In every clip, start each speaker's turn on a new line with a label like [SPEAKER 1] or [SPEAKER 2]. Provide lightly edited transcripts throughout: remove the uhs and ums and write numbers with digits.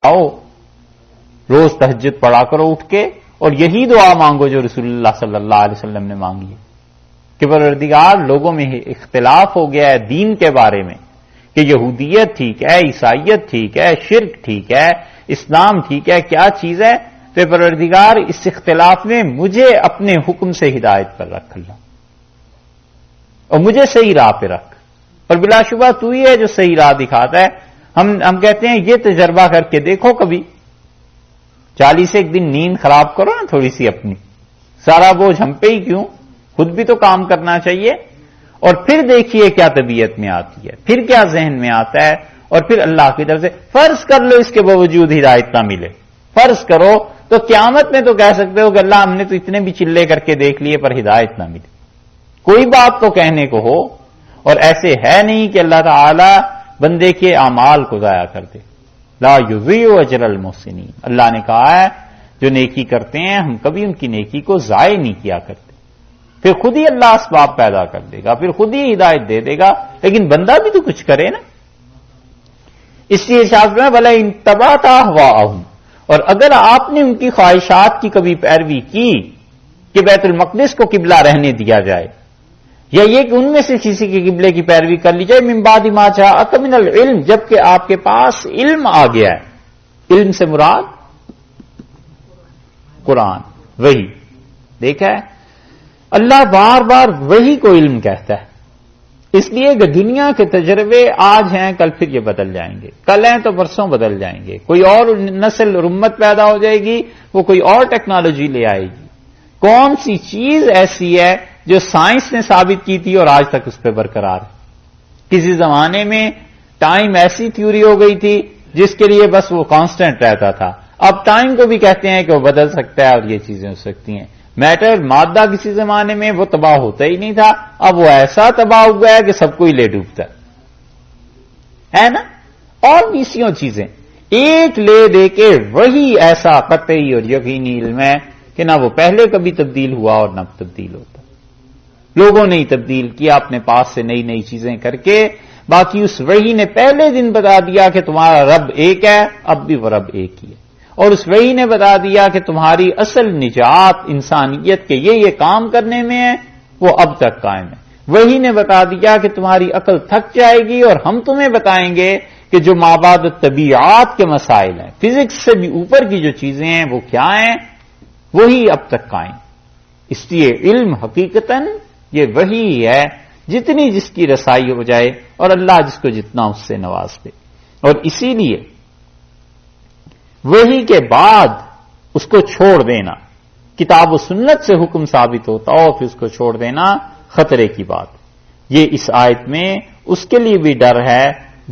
[SPEAKER 1] آؤ روز تہجد پڑھا کرو اٹھ کے، اور یہی دعا مانگو جو رسول اللہ صلی اللہ علیہ وسلم نے مانگی ہے کہ پروردگار لوگوں میں اختلاف ہو گیا ہے دین کے بارے میں کہ یہودیت ٹھیک ہے، عیسائیت ٹھیک ہے، شرک ٹھیک ہے، اسلام ٹھیک ہے، کیا چیز ہے؟ تو پروردگار اس اختلاف میں مجھے اپنے حکم سے ہدایت پر رکھ اللہ، اور مجھے صحیح راہ پہ رکھ، اور بلا شبہ تو ہی ہے جو صحیح راہ دکھاتا ہے۔ ہم کہتے ہیں یہ تجربہ کر کے دیکھو کبھی، 40 ایک دن نیند خراب کرو نا تھوڑی سی اپنی، سارا بوجھ ہم پہ ہی کیوں، خود بھی تو کام کرنا چاہیے، اور پھر دیکھیے کیا طبیعت میں آتی ہے، پھر کیا ذہن میں آتا ہے، اور پھر اللہ کی طرف سے فرض کر لو اس کے باوجود ہدایت نہ ملے، فرض کرو تو قیامت میں تو کہہ سکتے ہو کہ اللہ ہم نے تو اتنے بھی چلے کر کے دیکھ لیے پر ہدایت نہ ملی، کوئی بات تو کہنے کو ہو، اور ایسے ہے نہیں کہ اللہ تعالی بندے کے اعمال کو ضائع کر دے، لا یضیع اجر المحسنین، اللہ نے کہا ہے جو نیکی کرتے ہیں ہم کبھی ان کی نیکی کو ضائع نہیں کیا کرتے، پھر خود ہی اللہ اسباب پیدا کر دے گا، پھر خود ہی ہدایت دے دے گا، لیکن بندہ بھی تو کچھ کرے نا۔ اس لیے شاذ میں بھلا انتبہت اہواءہم، اور اگر آپ نے ان کی خواہشات کی کبھی پیروی کی کہ بیت المقدس کو قبلہ رہنے دیا جائے، یا یہ کہ ان میں سے کسی کے قبلے کی پیروی کر لی جائے، من بعد ما جاءک من العلم، جبکہ آپ کے پاس علم آ گیا ہے، علم سے مراد قرآن وحی، دیکھا ہے اللہ بار بار وحی کو علم کہتا ہے، اس لیے کہ دنیا کے تجربے آج ہیں کل پھر یہ بدل جائیں گے، کل ہیں تو پرسوں بدل جائیں گے، کوئی اور نسل اور امت پیدا ہو جائے گی، وہ کوئی اور ٹیکنالوجی لے آئے گی۔ کون سی چیز ایسی ہے جو سائنس نے ثابت کی تھی اور آج تک اس پہ برقرار ہے؟ کسی زمانے میں ٹائم ایسی تھیوری ہو گئی تھی جس کے لیے بس وہ کانسٹنٹ رہتا تھا، اب ٹائم کو بھی کہتے ہیں کہ وہ بدل سکتا ہے اور یہ چیزیں ہو سکتی ہیں۔ میٹر مادہ کسی زمانے میں وہ تباہ ہوتا ہی نہیں تھا، اب وہ ایسا تباہ ہوا ہے کہ سب کو ہی لے ڈوبتا ہے نا، اور بیسیوں چیزیں ایک لے دے کے وہی ایسا قطعی اور یقینی علم ہے کہ نہ وہ پہلے کبھی تبدیل ہوا اور نہ تبدیل ہوتا، لوگوں نے ہی تبدیل کیا اپنے پاس سے نئی نئی چیزیں کر کے، باقی اس وحی نے پہلے دن بتا دیا کہ تمہارا رب ایک ہے، اب بھی وہ رب ایک ہی ہے، اور اس وحی نے بتا دیا کہ تمہاری اصل نجات انسانیت کے یہ کام کرنے میں ہے، وہ اب تک قائم ہے۔ وحی نے بتا دیا کہ تمہاری عقل تھک جائے گی اور ہم تمہیں بتائیں گے کہ جو مابعد الطبیعات کے مسائل ہیں، فزکس سے بھی اوپر کی جو چیزیں ہیں وہ کیا ہیں، وہی اب تک قائم۔ اس لیے علم حقیقتاً یہ وحی ہے، جتنی جس کی رسائی ہو جائے اور اللہ جس کو جتنا اس سے نواز دے، اور اسی لیے وحی کے بعد اس کو چھوڑ دینا، کتاب و سنت سے حکم ثابت ہوتا ہو پھر اس کو چھوڑ دینا خطرے کی بات۔ یہ اس آیت میں اس کے لیے بھی ڈر ہے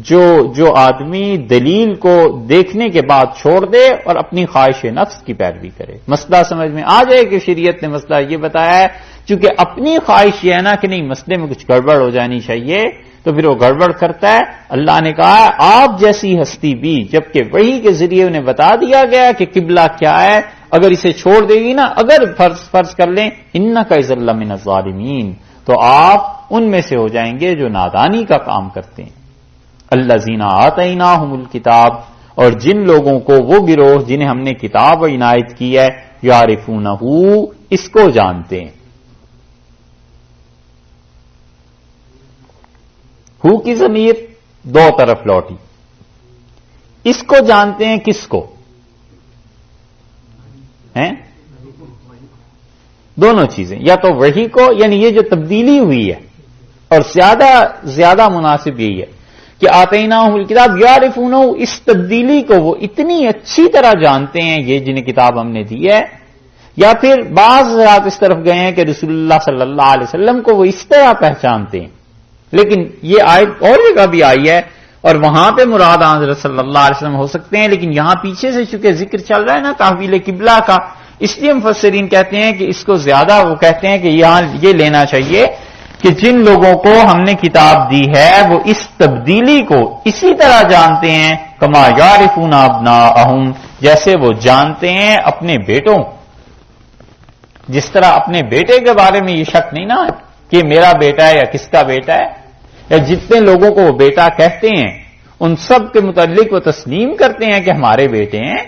[SPEAKER 1] جو آدمی دلیل کو دیکھنے کے بعد چھوڑ دے اور اپنی خواہش نفس کی پیروی کرے۔ مسئلہ سمجھ میں آ جائے کہ شریعت نے مسئلہ یہ بتایا ہے، چونکہ اپنی خواہش یہ ہے نا کہ نہیں مسئلے میں کچھ گڑبڑ ہو جانی چاہیے، تو پھر وہ گڑبڑ کرتا ہے۔ اللہ نے کہا آپ جیسی ہستی بھی جبکہ وحی کے ذریعے انہیں بتا دیا گیا کہ قبلہ کیا ہے، اگر اسے چھوڑ دے گی نا، اگر فرض کر لیں انک اذا لمن الظالمین، تو آپ ان میں سے ہو جائیں گے جو نادانی کا کام کرتے ہیں۔ الذین آتیناہم الکتاب، اور جن لوگوں کو وہ گروہ جنہیں ہم نے کتاب عنایت کی ہے، یعرفونہ، اس کو جانتے ہیں۔ ہو کی ضمیر دو طرف لوٹی، اس کو جانتے ہیں کس کو ہیں؟ دونوں چیزیں، یا تو وحی کو، یعنی یہ جو تبدیلی ہوئی ہے، اور زیادہ مناسب یہی ہے کہ آتیناہم الکتاب یعرفونہ، اس تبدیلی کو وہ اتنی اچھی طرح جانتے ہیں یہ جنہیں کتاب ہم نے دی ہے، یا پھر بعض حضرات اس طرف گئے ہیں کہ رسول اللہ صلی اللہ علیہ وسلم کو وہ اس طرح پہچانتے ہیں، لیکن یہ آیت اور جگہ بھی آئی ہے اور وہاں پہ مراد حضرت صلی اللہ علیہ وسلم ہو سکتے ہیں، لیکن یہاں پیچھے سے چونکہ ذکر چل رہا ہے نا تحویل قبلہ کا، اس لیے مفسرین کہتے ہیں کہ اس کو زیادہ وہ کہتے ہیں کہ یہاں یہ لینا چاہیے کہ جن لوگوں کو ہم نے کتاب دی ہے وہ اس تبدیلی کو اسی طرح جانتے ہیں کما یعرفون ابناءہم، جیسے وہ جانتے ہیں اپنے بیٹوں، جس طرح اپنے بیٹے کے بارے میں یہ شک نہیں نا کہ میرا بیٹا ہے یا کس کا بیٹا ہے، یا جتنے لوگوں کو وہ بیٹا کہتے ہیں ان سب کے متعلق وہ تسلیم کرتے ہیں کہ ہمارے بیٹے ہیں.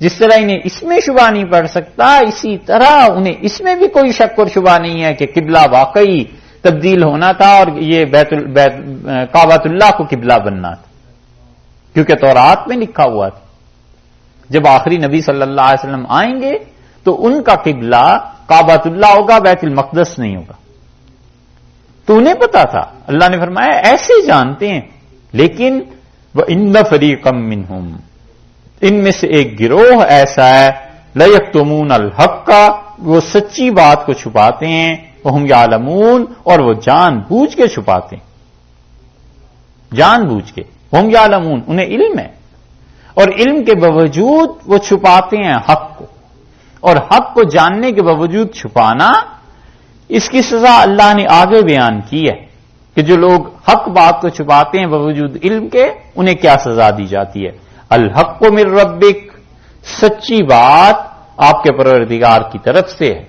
[SPEAKER 1] جس طرح انہیں اس میں شبہ نہیں پڑ سکتا، اسی طرح انہیں اس میں بھی کوئی شک اور شبہ نہیں ہے کہ قبلہ واقعی تبدیل ہونا تھا اور یہ کعبۃ اللہ کو قبلہ بننا تھا، کیونکہ تورات میں لکھا ہوا تھا جب آخری نبی صلی اللہ علیہ وسلم آئیں گے تو ان کا قبلہ کعبۃ اللہ ہوگا، بیت المقدس نہیں ہوگا. تو انہیں پتا تھا. اللہ نے فرمایا ایسے جانتے ہیں، لیکن وَإِنَّ فَرِيقًا مِّنْهُمْ، ان میں سے ایک گروہ ایسا ہے لَيَكْتُمُونَ الْحَقَّ، وہ سچی بات کو چھپاتے ہیں، وَهُمْ يَعْلَمُونَ، اور وہ جان بوجھ کے چھپاتے ہیں، جان بوجھ کے. وَهُمْ يَعْلَمُونَ، انہیں علم ہے، اور علم کے باوجود وہ چھپاتے ہیں حق کو. اور حق کو جاننے کے باوجود چھپانا، اس کی سزا اللہ نے آگے بیان کی ہے کہ جو لوگ حق بات کو چھپاتے ہیں باوجود علم کے، انہیں کیا سزا دی جاتی ہے. الحق من ربک، سچی بات آپ کے پروردگار کی طرف سے ہے.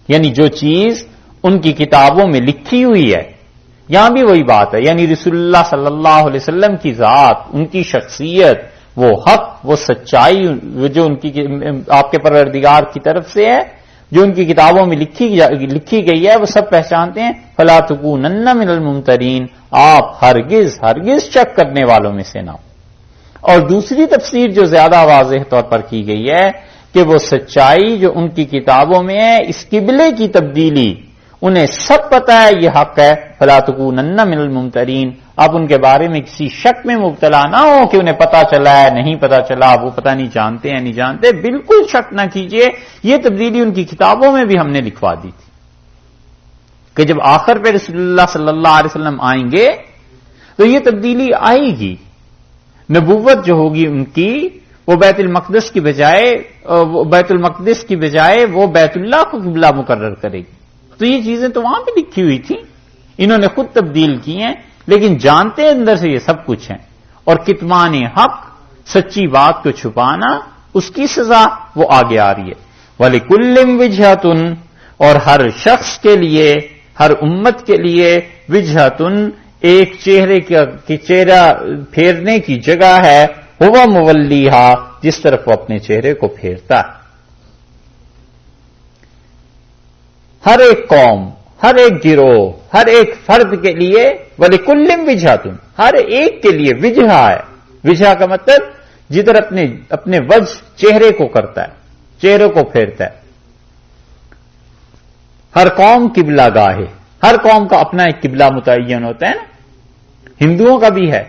[SPEAKER 1] یعنی جو چیز ان کی کتابوں میں لکھی ہوئی ہے، یہاں بھی وہی بات ہے، یعنی رسول اللہ صلی اللہ علیہ وسلم کی ذات، ان کی شخصیت، وہ حق، وہ سچائی جو ان کی آپ کے پروردگار کی طرف سے ہے، جو ان کی کتابوں میں لکھی گئی ہے، وہ سب پہچانتے ہیں. فلا تکونن من الممترین، آپ ہرگز شک کرنے والوں میں سے نہ ہو. اور دوسری تفسیر جو زیادہ واضح طور پر کی گئی ہے کہ وہ سچائی جو ان کی کتابوں میں ہے، اس قبلے کی تبدیلی انہیں سب پتا ہے یہ حق ہے. فلا تکونن من الممترین، آپ ان کے بارے میں کسی شک میں مبتلا نہ ہو کہ انہیں پتا چلا ہے نہیں پتا چلا، وہ پتا نہیں جانتے ہیں نہیں جانتے. بالکل شک نہ کیجئے، یہ تبدیلی ان کی کتابوں میں بھی ہم نے لکھوا دی تھی کہ جب آخر پہ رسول اللہ صلی اللہ علیہ وسلم آئیں گے تو یہ تبدیلی آئے گی. نبوت جو ہوگی ان کی، وہ بیت المقدس کی بجائے وہ بیت اللہ کو قبلہ مقرر کرے گی. تو یہ چیزیں تو وہاں پہ لکھی ہوئی تھی، انہوں نے خود تبدیل کی ہیں، لیکن جانتے اندر سے یہ سب کچھ ہیں. اور کتمان حق، سچی بات کو چھپانا، اس کی سزا وہ آگے آ رہی ہے. وَلِكُلٍّ وِجْهَةٌ، اور ہر شخص کے لیے، ہر امت کے لیے، وجہتن، ایک چہرے کی چہرہ پھیرنے کی جگہ ہے، هُوَ مُوَلِّيهَا، جس طرف وہ اپنے چہرے کو پھیرتا ہے. ہر ایک قوم، ہر ایک گروہ، ہر ایک فرد کے لیے، وَلِكُلٍّ وِجْهَةٌ، ہر ایک کے لیے وجہ ہے. وجہ کا مطلب جدھر اپنے وجہ چہرے کو کرتا ہے، چہرے کو پھیرتا ہے. ہر قوم قبلہ گاہ ہے، ہر قوم کا اپنا ایک قبلہ متعین ہوتا ہے نا. ہندوؤں کا بھی ہے،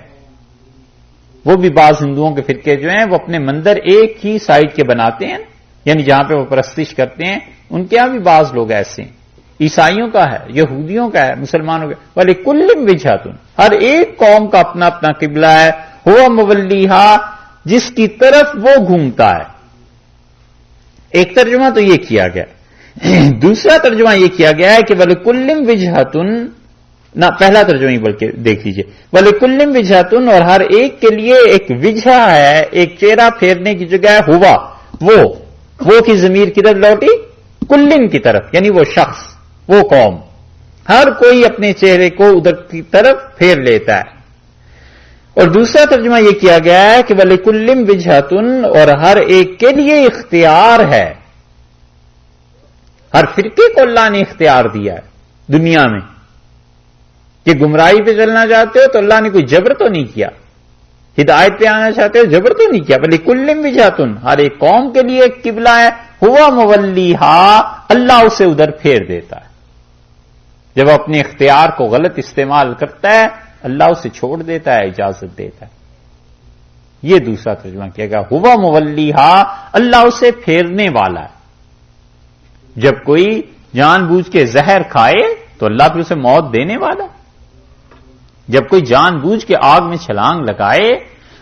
[SPEAKER 1] وہ بھی بعض ہندوؤں کے فرقے جو ہیں وہ اپنے مندر ایک ہی سائڈ کے بناتے ہیں، یعنی جہاں پہ وہ پرستش کرتے ہیں. ان کے یہاں بھی بعض لوگ ایسے ہیں. عیسائیوں کا ہے، یہودیوں کا ہے، مسلمانوں کا. وَلِكُلٍّ وِجْهَةٌ، ہر ایک قوم کا اپنا اپنا قبلہ ہے. هُوَ مُوَلِّيهَا، جس کی طرف وہ گھومتا ہے. ایک ترجمہ تو یہ کیا گیا. دوسرا ترجمہ یہ کیا گیا ہے کہ وَلِكُلٍّ وِجْهَةٌ، نہ پہلا ترجمہ ہی بلکہ دیکھ لیجئے. وَلِكُلٍّ وِجْهَةٌ، اور ہر ایک کے لیے ایک وجہ ہے، ایک چہرہ پھیرنے کی جگہ ہے. ہوا، وہ کی ضمیر کدھر لوٹی؟ کلن کی طرف، یعنی وہ شخص، وہ قوم، ہر کوئی اپنے چہرے کو ادھر کی طرف پھیر لیتا ہے. اور دوسرا ترجمہ یہ کیا گیا ہے کہ وَلِكُلٍّ وِجْهَةٌ، اور ہر ایک کے لیے اختیار ہے. ہر فرقے کو اللہ نے اختیار دیا ہے دنیا میں کہ گمراہی پہ چلنا چاہتے ہو تو اللہ نے کوئی جبر تو نہیں کیا، ہدایت پہ آنا چاہتے ہو جبر تو نہیں کیا. وَلِكُلٍّ وِجْهَةٌ، ہر ایک قوم کے لیے ایک قبلہ ہے. هُوَ مُوَلِّيهَا، اللہ اسے ادھر پھیر دیتا ہے. جب وہ اپنے اختیار کو غلط استعمال کرتا ہے، اللہ اسے چھوڑ دیتا ہے، اجازت دیتا ہے. یہ دوسرا ترجمہ کیا گیا. هُوَ مُوَلِّيهَا، اللہ اسے پھیرنے والا ہے. جب کوئی جان بوجھ کے زہر کھائے تو اللہ پھر اسے موت دینے والا. جب کوئی جان بوجھ کے آگ میں چھلانگ لگائے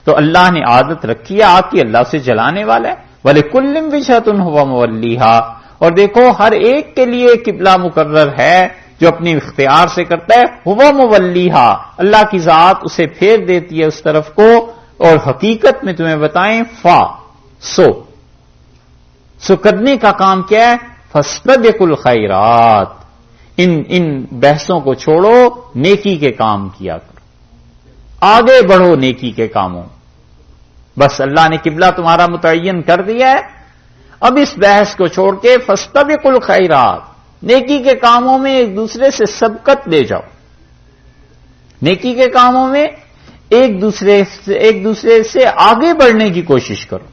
[SPEAKER 1] تو اللہ نے عادت رکھی ہے آگ کی، اللہ اسے جلانے والا ہے. وَلِكُلٍّ وِجْهَةٌ هُوَ مُوَلِّيهَا، اور دیکھو ہر ایک کے لیے قبلہ مقرر ہے جو اپنی اختیار سے کرتا ہے. هُوَ مُوَلِّيهَا، اللہ کی ذات اسے پھیر دیتی ہے اس طرف کو. اور حقیقت میں تمہیں بتائیں، سو کرنے کا کام کیا ہے؟ فَاسْتَبِقُوا الْخَيْرَاتِ، ان بحثوں کو چھوڑو، نیکی کے کام کیا کرو. آگے بڑھو نیکی کے کاموں. بس اللہ نے قبلہ تمہارا متعین کر دیا ہے، اب اس بحث کو چھوڑ کے فاستبقوا الخیرات، نیکی کے کاموں میں ایک دوسرے سے سبقت لے جاؤ، نیکی کے کاموں میں ایک دوسرے سے آگے بڑھنے کی کوشش کرو.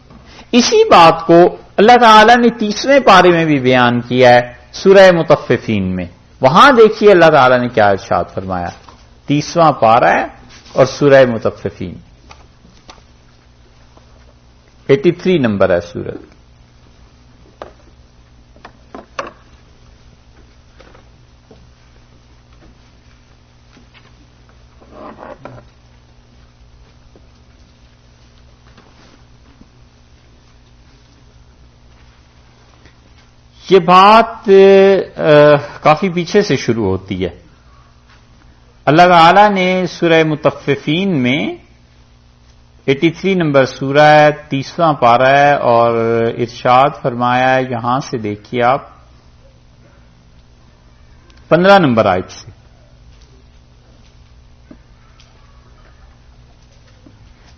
[SPEAKER 1] اسی بات کو اللہ تعالیٰ نے 30ویں پارے میں بھی بیان کیا ہے سورہ مطففین میں. وہاں دیکھیے اللہ تعالیٰ نے کیا ارشاد فرمایا. 30واں پارہ ہے اور سورہ مطففین 83 نمبر ہے سورت. یہ بات کافی پیچھے سے شروع ہوتی ہے. اللہ تعالی نے سورہ مطففین میں 83 نمبر سورہ ہے، 30واں پارہ ہے، اور ارشاد فرمایا ہے، یہاں سے دیکھیے آپ 15 نمبر آیت سے،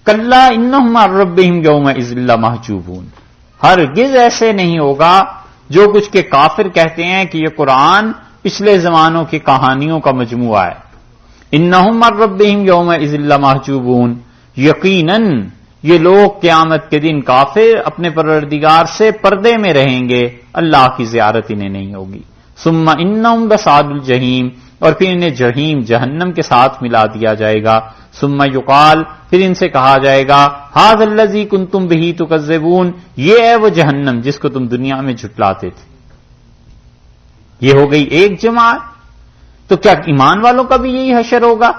[SPEAKER 1] کلا انہم عن ربہم یومئذ لمحجوبون. ہرگز ایسے نہیں ہوگا جو کچھ کے کافر کہتے ہیں کہ یہ قرآن پچھلے زمانوں کی کہانیوں کا مجموعہ ہے. انہم عن ربہم یومئذ لمحجوبون، یقیناً یہ لوگ قیامت کے دن کافر اپنے پروردگار سے پردے میں رہیں گے، اللہ کی زیارت انہیں نہیں ہوگی. ثم انہم بصاد الجحیم، اور پھر انہیں جہیم جہنم کے ساتھ ملا دیا جائے گا. ثم یقال، پھر ان سے کہا جائے گا، ھذا الذی کنتم بہ تکذبون، یہ ہے وہ جہنم جس کو تم دنیا میں جھٹلاتے تھے. یہ ہو گئی ایک جماعت. تو کیا ایمان والوں کا بھی یہی حشر ہوگا؟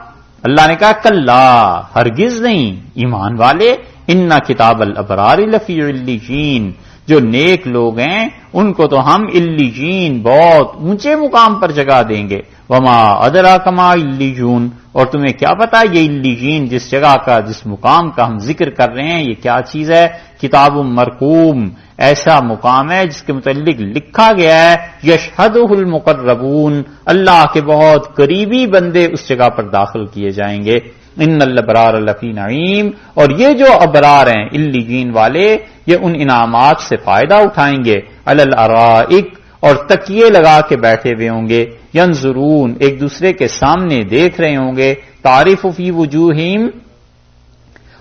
[SPEAKER 1] اللہ نے کہا کلا، ہرگز نہیں. ایمان والے ان کتاب الابرار لفی علیین، جو نیک لوگ ہیں ان کو تو ہم علیین، بہت اونچے مقام پر جگہ دیں گے. وما ادراک ما علیون، اور تمہیں کیا پتا یہ علیین جس جگہ کا، جس مقام کا ہم ذکر کر رہے ہیں، یہ کیا چیز ہے؟ کتاب مرقوم، ایسا مقام ہے جس کے متعلق لکھا گیا ہے یشہدہ المقربون، اللہ کے بہت قریبی بندے اس جگہ پر داخل کیے جائیں گے. ان الابرار لفی نعیم، اور یہ جو ابرار ہیں علیین والے، یہ ان انعامات سے فائدہ اٹھائیں گے. علی الارائک، اور تکیے لگا کے بیٹھے ہوئے ہوں گے. ینظرون، ایک دوسرے کے سامنے دیکھ رہے ہوں گے. تعریف فی وجوہہم،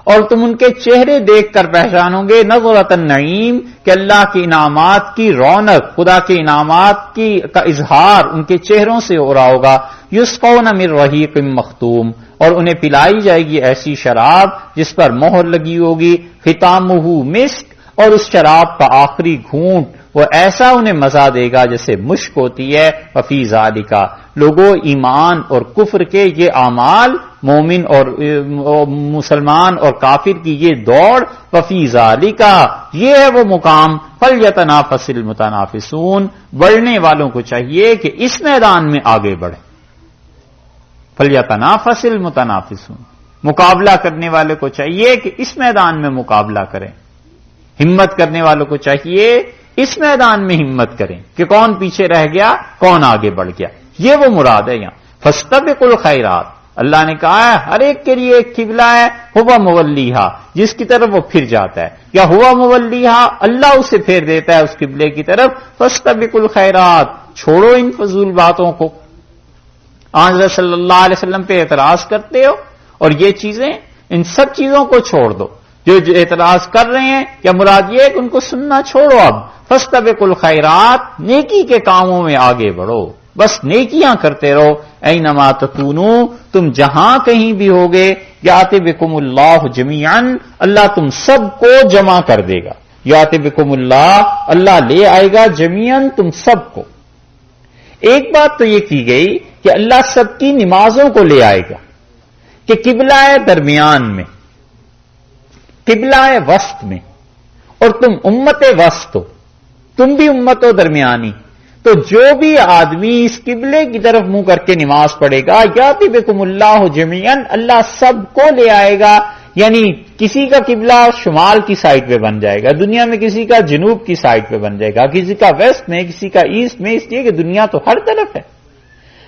[SPEAKER 1] اور تم ان کے چہرے دیکھ کر پہچانو گے. نظرۃ النعیم، کہ اللہ کے انعامات کی رونق، خدا کے انعامات کا اظہار ان کے چہروں سے ہو رہا ہوگا. یسقون من رحیق مختوم، اور انہیں پلائی جائے گی ایسی شراب جس پر مہر لگی ہوگی. ختامہ مسک، اور اس شراب کا آخری گھونٹ وہ ایسا انہیں مزہ دے گا جیسے مشک ہوتی ہے. وفی ذالک، لوگوں ایمان اور کفر کے یہ اعمال، مومن اور مسلمان اور کافر کی یہ دوڑ، وفی ذالک، یہ ہے وہ مقام. فلیتنافس المتنافسون، بڑھنے والوں کو چاہیے کہ اس میدان میں آگے بڑھیں. فلیتنافس المتنافسون، مقابلہ کرنے والے کو چاہیے کہ اس میدان میں مقابلہ کریں. ہمت کرنے والوں کو چاہیے اس میدان میں ہمت کریں کہ کون پیچھے رہ گیا، کون آگے بڑھ گیا. یہ وہ مراد ہے یہاں. فاستبقوا الخیرات، اللہ نے کہا ہے ہر ایک کے لیے ایک قبلہ ہے، ہوا مولیہا، جس کی طرف وہ پھر جاتا ہے، یا ہوا مولیہا، اللہ اسے پھیر دیتا ہے اس قبلے کی طرف. فاستبقوا الخیرات، چھوڑو ان فضول باتوں کو. آج صلی اللہ علیہ وسلم پہ اعتراض کرتے ہو، اور یہ چیزیں، ان سب چیزوں کو چھوڑ دو. جو اعتراض کر رہے ہیں، یا مراد یہ ہے کہ ان کو سننا چھوڑو. اب فاستبقوا الخیرات، نیکی کے کاموں میں آگے بڑھو، بس نیکیاں کرتے رہو. اینما تکونوا، تم جہاں کہیں بھی ہوگے، یاتی بکم اللہ جمیعا، اللہ تم سب کو جمع کر دے گا. یاتی بکم اللہ، اللہ لے آئے گا جمیعا تم سب کو. ایک بات تو یہ کی گئی کہ اللہ سب کی نمازوں کو لے آئے گا، کہ قبلہ ہے درمیان میں، قبلہ ہے وسط میں، اور تم امت وسط ہو، تم بھی امت ہو درمیانی. تو جو بھی آدمی اس قبلے کی طرف منہ کر کے نماز پڑھے گا، یاتی بکم اللہ جمیعاً، اللہ سب کو لے آئے گا. یعنی کسی کا قبلہ شمال کی سائڈ پہ بن جائے گا دنیا میں، کسی کا جنوب کی سائڈ پہ بن جائے گا، کسی کا ویسٹ میں، کسی کا ایسٹ میں، اس لیے کہ دنیا تو ہر طرف ہے.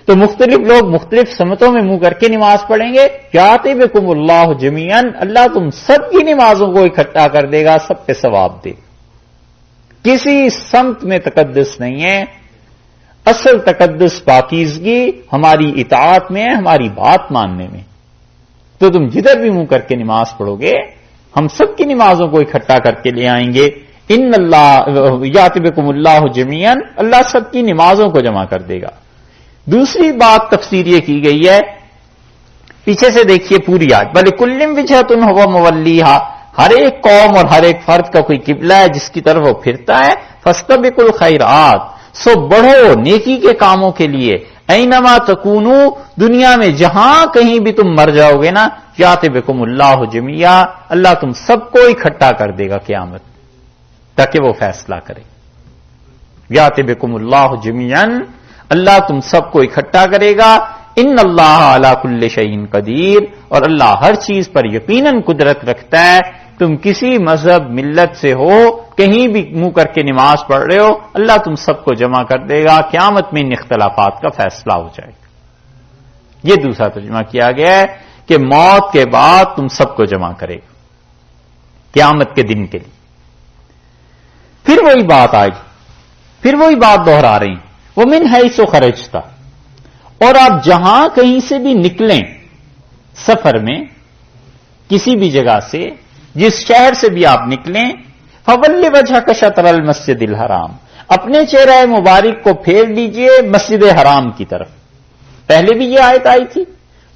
[SPEAKER 1] تو مختلف لوگ مختلف سمتوں میں منہ کر کے نماز پڑھیں گے. یاتبکم اللہ جمیعاً، اللہ تم سب کی نمازوں کو اکٹھا کر دے گا، سب پہ ثواب دے. کسی سمت میں تقدس نہیں ہے. اصل تقدس پاکیزگی ہماری اطاعت میں ہے، ہماری بات ماننے میں. تو تم جدھر بھی منہ کر کے نماز پڑھو گے ہم سب کی نمازوں کو اکٹھا کر کے لے آئیں گے. ان اللہ یاتبکم اللہ جمیعاً، اللہ سب کی نمازوں کو جمع کر دے گا. دوسری بات تفسیر یہ کی گئی ہے، پیچھے سے دیکھیے پوری آیت، وَلِكُلٍّ وِجْهَةٌ هُوَ مُوَلِّيهَا، ہر ایک قوم اور ہر ایک فرد کا کوئی قبلہ ہے جس کی طرف وہ پھرتا ہے. فَاسْتَبِقُوا الْخَيْرَاتِ، سو بڑھو نیکی کے کاموں کے لیے. اینما تکونو، دنیا میں جہاں کہیں بھی تم مر جاؤ گے نا، یاتبکم اللہ جمیعا، اللہ تم سب کو اکٹھا کر دے گا قیامت تاکہ وہ فیصلہ کرے. یاتبکم اللہ جمیعا، اللہ تم سب کو اکٹھا کرے گا. ان اللہ علی کل شیء قدیر، اور اللہ ہر چیز پر یقیناً قدرت رکھتا ہے. تم کسی مذہب ملت سے ہو، کہیں بھی منہ کر کے نماز پڑھ رہے ہو، اللہ تم سب کو جمع کر دے گا. قیامت میں ان اختلافات کا فیصلہ ہو جائے گا. یہ دوسرا ترجمہ کیا گیا ہے کہ موت کے بعد تم سب کو جمع کرے گا قیامت کے دن کے لیے. پھر وہی بات آئی، پھر وہی بات دوہرا رہی، وہ من حیث خرجتا، اور آپ جہاں کہیں سے بھی نکلیں سفر میں، کسی بھی جگہ سے، جس شہر سے بھی آپ نکلیں، فَوَلِّ وَجْهَكَ شَطْرَ الْمَسْجِدِ الْحَرَامِ، اپنے چہرہ مبارک کو پھیر لیجئے مسجد حرام کی طرف. پہلے بھی یہ آیت آئی تھی،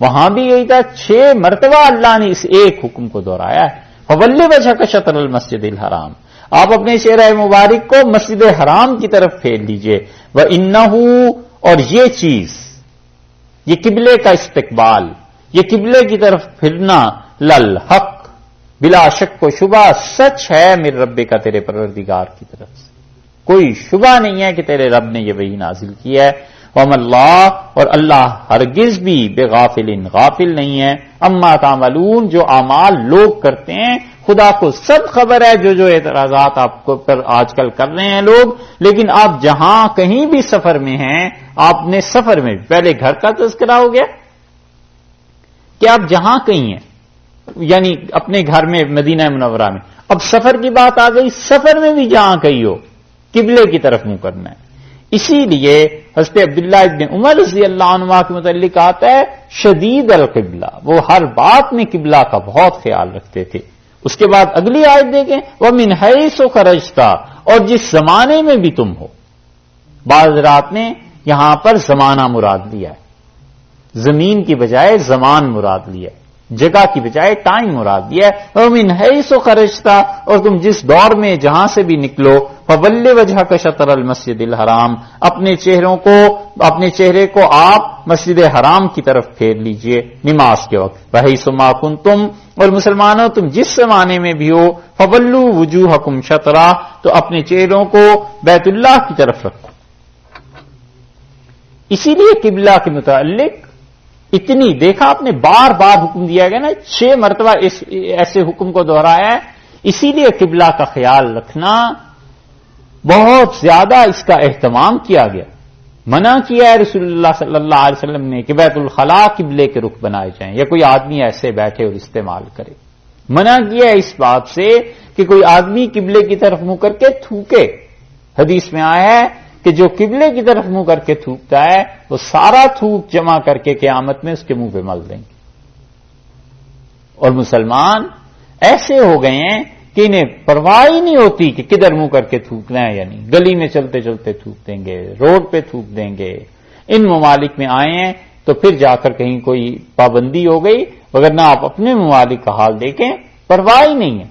[SPEAKER 1] وہاں بھی یہی تھا. 6 مرتبہ اللہ نے اس ایک حکم کو دہرایا ہے، فَوَلِّ وَجْهَكَ شَطْرَ الْمَسْجِدِ الْحَرَامِ، آپ اپنے چہرہ مبارک کو مسجد حرام کی طرف پھیر لیجئے. وَإِنَّهُ، اور یہ چیز، یہ قبلے کا استقبال، یہ قبلے کی طرف پھرنا، للحق، بلا شک و شبہ سچ ہے، میرے رب کا، تیرے پروردگار کی طرف سے. کوئی شبہ نہیں ہے کہ تیرے رب نے یہ وحی نازل کی ہے. وَمَا اللَّهُ، اور اللہ ہرگز بھی بغافل، غافل نہیں ہے، اما تعملون، جو اعمال لوگ کرتے ہیں. خدا کو سب خبر ہے جو اعتراضات آپ کو پر آج کل کر رہے ہیں لوگ. لیکن آپ جہاں کہیں بھی سفر میں ہیں، آپ نے سفر میں پہلے گھر کا تذکرہ ہو گیا کہ آپ جہاں کہیں ہیں، یعنی اپنے گھر میں مدینہ منورہ میں. اب سفر کی بات آ گئی، سفر میں بھی جہاں کہیں ہو قبلے کی طرف منہ کرنا ہے. اسی لیے حضرت عبداللہ ابن عمر رضی اللہ عنہ کے متعلق آتا ہے شدید القبلہ، وہ ہر بات میں قبلہ کا بہت خیال رکھتے تھے. اس کے بعد اگلی آیت دیکھیں، وَمِنْ حَيْثُ خَرَجْتَ، اور جس زمانے میں بھی تم ہو. بعض رات نے یہاں پر زمانہ مراد لیا ہے، زمین کی بجائے زمان مراد لیا ہے، جگہ کی بجائے ٹائم مراد دیا ہے. وَمِنْ حَيْثُ خَرَجْتَ، اور تم جس دور میں جہاں سے بھی نکلو، فَوَلِّ وَجْهَكَ شَطْرَ الْمَسْجِدِ الْحَرَامِ، اپنے چہرے کو آپ مسجد حرام کی طرف پھیر لیجئے نماز کے وقت. وَحَيْثُ مَا كُنتُمْ، اور مسلمانوں تم جس زمانے میں بھی ہو، فَوَلُّوا وُجُوهَكُمْ شَطْرَهُ، تو اپنے چہروں کو بیت اللہ کی طرف رکھو. اسی لیے قبلہ کے متعلق اتنی دیکھا آپ نے بار بار حکم دیا گیا نا، 6 مرتبہ ایسے حکم کو دہرایا ہے. اسی لیے قبلہ کا خیال رکھنا بہت زیادہ اس کا اہتمام کیا گیا. منع کیا ہے رسول اللہ صلی اللہ علیہ وسلم نے کہ بیت الخلاء قبلے کے رخ بنائے جائیں یا کوئی آدمی ایسے بیٹھے اور استعمال کرے. منع کیا ہے اس بات سے کہ کوئی آدمی قبلے کی طرف منہ کر کے تھوکے. حدیث میں آیا ہے کہ جو قبلے کی طرف منہ کر کے تھوکتا ہے وہ سارا تھوک جمع کر کے قیامت میں اس کے منہ پہ مل دیں گے. اور مسلمان ایسے ہو گئے ہیں کہ انہیں پرواہ ہی نہیں ہوتی کہ کدھر منہ کر کے تھوکنا ہے یا نہیں. گلی میں چلتے چلتے تھوک دیں گے، روڈ پہ تھوک دیں گے. ان ممالک میں آئے ہیں تو پھر جا کر کہیں کوئی پابندی ہو گئی، وگرنہ آپ اپنے ممالک کا حال دیکھیں، پرواہ ہی نہیں ہے.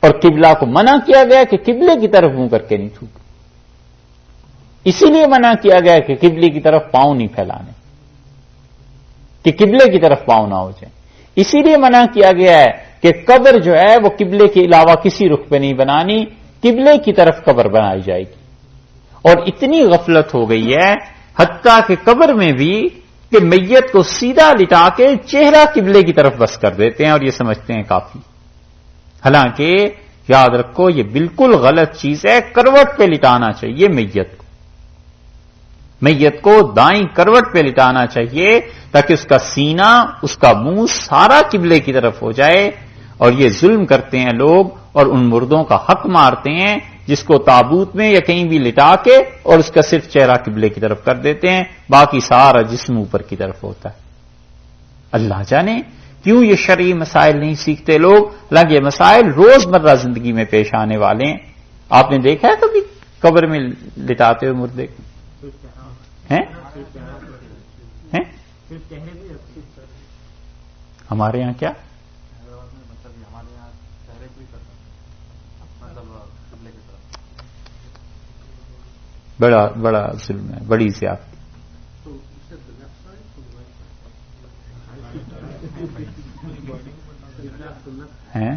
[SPEAKER 1] اور قبلہ کو منع کیا گیا کہ قبلے کی طرف منہ کر کے نہیں تھوک. اسی لیے منع کیا گیا کہ قبلے کی طرف پاؤں نہیں پھیلانے، کہ قبلے کی طرف پاؤں نہ ہو جائیں. اسی لیے منع کیا گیا ہے کہ قبر جو ہے وہ قبلے کے علاوہ کسی رخ پہ نہیں بنانی، قبلے کی طرف قبر بنائی جائے گی. اور اتنی غفلت ہو گئی ہے حتیٰ کہ قبر میں بھی کہ میت کو سیدھا لٹا کے چہرہ قبلے کی طرف بس کر دیتے ہیں اور یہ سمجھتے ہیں کافی. حالانکہ یاد رکھو یہ بالکل غلط چیز ہے، کروٹ پہ لٹانا چاہیے میت کو. میت کو دائیں کروٹ پہ لٹانا چاہیے تاکہ اس کا سینہ، اس کا منہ سارا قبلے کی طرف ہو جائے. اور یہ ظلم کرتے ہیں لوگ اور ان مردوں کا حق مارتے ہیں جس کو تابوت میں یا کہیں بھی لٹا کے اور اس کا صرف چہرہ قبلے کی طرف کر دیتے ہیں، باقی سارا جسم اوپر کی طرف ہوتا ہے. اللہ جانے کیوں یہ شرعی مسائل نہیں سیکھتے لوگ. حالانکہ یہ مسائل روزمرہ زندگی میں پیش آنے والے ہیں. آپ نے دیکھا ہے کبھی قبر میں لٹاتے ہوئے مردے ہیں؟ ہمارے یہاں کیا بڑا بڑا ظلم ہے، بڑی زیادتی ہے.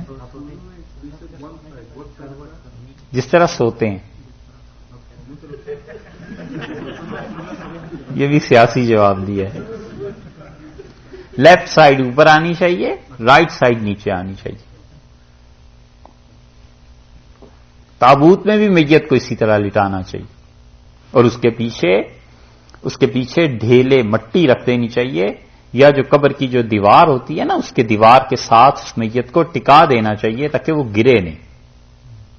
[SPEAKER 1] جس طرح سوتے ہیں یہ بھی سیاسی جواب دیا ہے. لیفٹ سائڈ اوپر آنی چاہیے، رائٹ سائڈ نیچے آنی چاہیے. تابوت میں بھی میت کو اسی طرح لٹانا چاہیے اور اس کے پیچھے ڈھیلے مٹی رکھ دینی چاہیے، یا جو قبر کی جو دیوار ہوتی ہے نا اس کے دیوار کے ساتھ اس میت کو ٹکا دینا چاہیے تاکہ وہ گرے نہیں.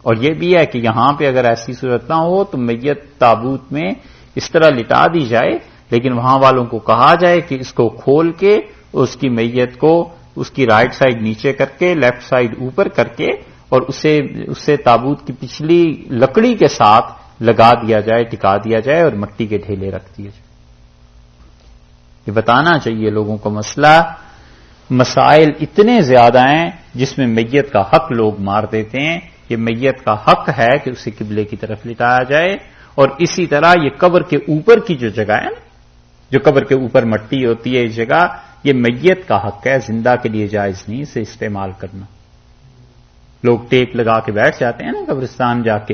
[SPEAKER 1] اور یہ بھی ہے کہ یہاں پہ اگر ایسی صورت نہ ہو تو میت تابوت میں اس طرح لٹا دی جائے، لیکن وہاں والوں کو کہا جائے کہ اس کو کھول کے اس کی میت کو اس کی رائٹ سائڈ نیچے کر کے لیفٹ سائڈ اوپر کر کے اور اسے تابوت کی پچھلی لکڑی کے ساتھ لگا دیا جائے، ٹکا دیا جائے اور مٹی کے ڈھیلے رکھ دیے جائے. یہ بتانا چاہیے لوگوں کو. مسائل اتنے زیادہ ہیں جس میں میت کا حق لوگ مار دیتے ہیں. یہ میت کا حق ہے کہ اسے قبلے کی طرف لٹایا جائے. اور اسی طرح یہ قبر کے اوپر کی جو جگہ ہے نا، جو قبر کے اوپر مٹی ہوتی ہے، یہ جگہ یہ میت کا حق ہے، زندہ کے لیے جائز نہیں اسے استعمال کرنا. لوگ ٹیپ لگا کے بیٹھ جاتے ہیں نا قبرستان جا کے،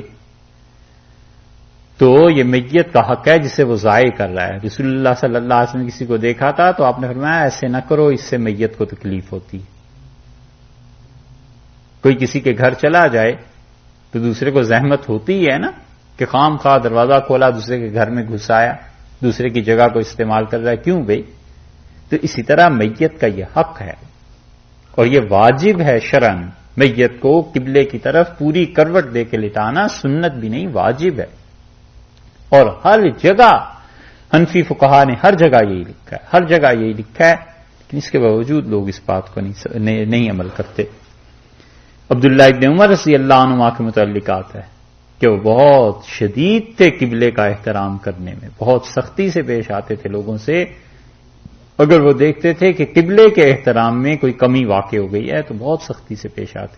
[SPEAKER 1] تو یہ میت کا حق ہے جسے وہ ضائع کر رہا ہے. رسول اللہ صلی اللہ علیہ وسلم نے کسی کو دیکھا تھا تو آپ نے فرمایا ایسے نہ کرو، اس سے میت کو تکلیف ہوتی ہے. کوئی کسی کے گھر چلا جائے تو دوسرے کو زحمت ہوتی ہے نا کہ خام خواہ دروازہ کھولا، دوسرے کے گھر میں گھس آیا، دوسرے کی جگہ کو استعمال کر رہا ہے. کیوں بھائی؟ تو اسی طرح میت کا یہ حق ہے اور یہ واجب ہے شرعن. میت کو قبلے کی طرف پوری کروٹ دے کے لٹانا سنت بھی نہیں، واجب ہے. اور ہر جگہ حنفی فقہا نے ہر جگہ یہی لکھا ہے، ہر جگہ یہی لکھا ہے، لیکن اس کے باوجود لوگ اس بات کو نہیں عمل کرتے. عبداللہ ابن عمر رضی اللہ عنہ کے متعلق آتا ہے کہ وہ بہت شدید تھے قبلے کا احترام کرنے میں، بہت سختی سے پیش آتے تھے لوگوں سے. اگر وہ دیکھتے تھے کہ قبلے کے احترام میں کوئی کمی واقع ہو گئی ہے تو بہت سختی سے پیش آتے.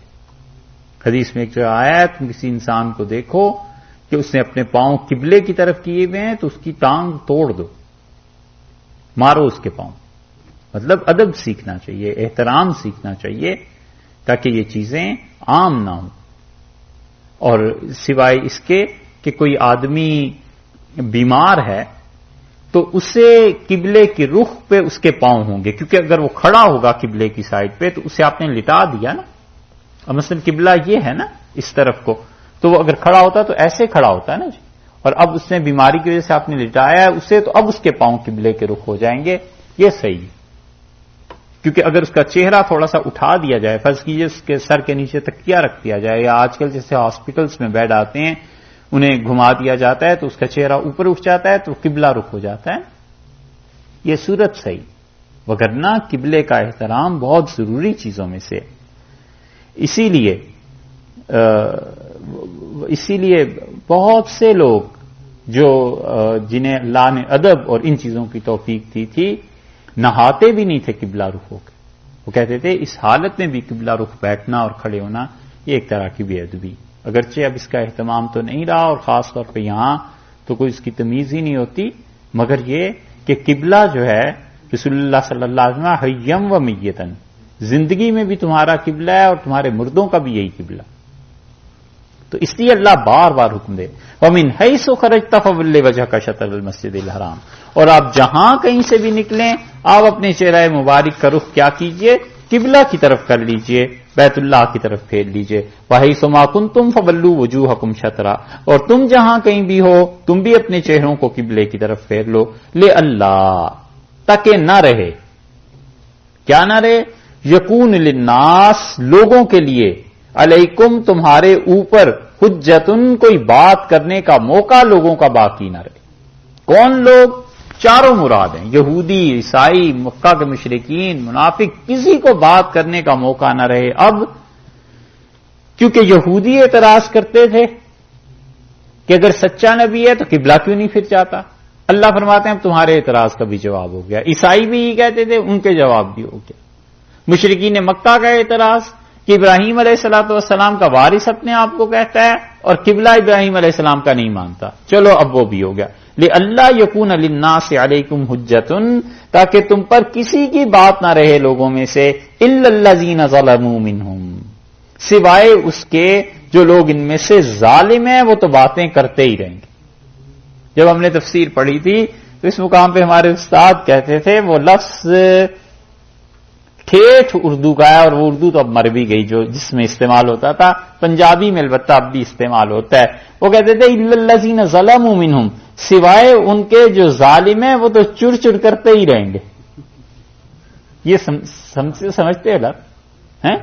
[SPEAKER 1] حدیث میں ایک جگہ آیا ہے تم کسی انسان کو دیکھو کہ اس نے اپنے پاؤں قبلے کی طرف کیے ہوئے ہیں تو اس کی ٹانگ توڑ دو، مارو اس کے پاؤں. مطلب ادب سیکھنا چاہیے، احترام سیکھنا چاہیے تاکہ یہ چیزیں عام نہ ہوں. اور سوائے اس کے کہ کوئی آدمی بیمار ہے تو اسے قبلے کی رخ پہ اس کے پاؤں ہوں گے، کیونکہ اگر وہ کھڑا ہوگا قبلے کی سائڈ پہ تو اسے آپ نے لٹا دیا نا. اور مثلا قبلہ یہ ہے نا اس طرف کو، تو وہ اگر کھڑا ہوتا تو ایسے کھڑا ہوتا ہے نا جی. اور اب اس نے بیماری کی وجہ سے آپ نے لٹایا ہے اسے، تو اب اس کے پاؤں قبلے کے رخ ہو جائیں گے. یہ صحیح ہے، کیونکہ اگر اس کا چہرہ تھوڑا سا اٹھا دیا جائے، فرض کیجئے اس کے سر کے نیچے تکیہ رکھ دیا جائے، یا آج کل جیسے ہاسپٹلس میں بیڈ آتے ہیں انہیں گھما دیا جاتا ہے تو اس کا چہرہ اوپر اٹھ جاتا ہے تو قبلہ رخ ہو جاتا ہے. یہ صورت صحیح، وگرنہ قبلے کا احترام بہت ضروری چیزوں میں سے. اسی لیے بہت سے لوگ جو جنہیں اللہ نے ادب اور ان چیزوں کی توفیق دی تھی نہاتے بھی نہیں تھے قبلہ رخ ہو کے. وہ کہتے تھے اس حالت میں بھی قبلہ رخ بیٹھنا اور کھڑے ہونا یہ ایک طرح کی بے ادبی. اگرچہ اب اس کا اہتمام تو نہیں رہا اور خاص طور پہ یہاں تو کوئی اس کی تمیز ہی نہیں ہوتی، مگر یہ کہ قبلہ جو ہے رسول اللہ صلی اللہ علیہ وسلم حیم و میتن، زندگی میں بھی تمہارا قبلہ ہے اور تمہارے مردوں کا بھی یہی قبلہ. تو اس لیے اللہ بار بار حکم دے وَمِنْ حَيْثُ خَرَجْتَ فَوَلِّ وَجْهَكَ شَطْرَ الْمَسْجِدِ الْحَرَامِ، اور آپ جہاں کہیں سے بھی نکلیں آپ اپنے چہرہ مبارک کا رخ کیا کیجئے؟ قبلہ کی طرف کر لیجئے. بیت اللہ کی طرف پھیر لیجئے. وَحَيْثُ مَا كُنتُمْ فَوَلُّوا وُجُوهَكُمْ شَطْرَهُ، اور تم جہاں کہیں بھی ہو تم بھی اپنے چہروں کو قبلے کی طرف پھیر لو. لِأَلَّا، تاکہ نہ رہے، کیا نہ رہے؟ یکون للناس، لوگوں کے لیے، علیکم تمہارے اوپر، حجتن کوئی بات کرنے کا موقع لوگوں کا باقی نہ رہے. کون لوگ؟ چاروں مراد ہیں، یہودی، عیسائی، مکہ کے مشرکین، منافق، کسی کو بات کرنے کا موقع نہ رہے. اب کیونکہ یہودی اعتراض کرتے تھے کہ اگر سچا نبی ہے تو قبلہ کیوں نہیں پھر جاتا؟ اللہ فرماتے ہیں اب تمہارے اعتراض کا بھی جواب ہو گیا. عیسائی بھی یہ کہتے تھے، ان کے جواب بھی ہو گیا. مشرکین مکہ کا اعتراض کہ ابراہیم علیہ الصلوۃ والسلام کا وارث اپنے آپ کو کہتا ہے اور قبلہ ابراہیم علیہ السلام کا نہیں مانتا، چلو اب وہ بھی ہو گیا. لِأَلَّا يَكُونَ لِلنَّاسِ عَلَيْكُمْ حُجَّةٌ، تاکہ تم پر کسی کی بات نہ رہے لوگوں میں سے، إِلَّا الَّذِينَ ظَلَمُوا مِنْهُمْ، سوائے اس کے جو لوگ ان میں سے ظالم ہیں وہ تو باتیں کرتے ہی رہیں گے. جب ہم نے تفسیر پڑھی تھی تو اس مقام پہ ہمارے استاد کہتے تھے وہ لفظ ٹھیٹھ اردو کا ہے، اور وہ اردو تو اب مر بھی گئی جو جس میں استعمال ہوتا تھا، پنجابی میں البتہ اب بھی استعمال ہوتا ہے. وہ کہتے تھے إِلَّا الَّذِينَ ظَلَمُوا مِنْهُمْ، سوائے ان کے جو ظالم ہیں وہ تو چڑ چڑ کرتے ہی رہیں گے. یہ سمجھتے ہیں لفظ ہیں؟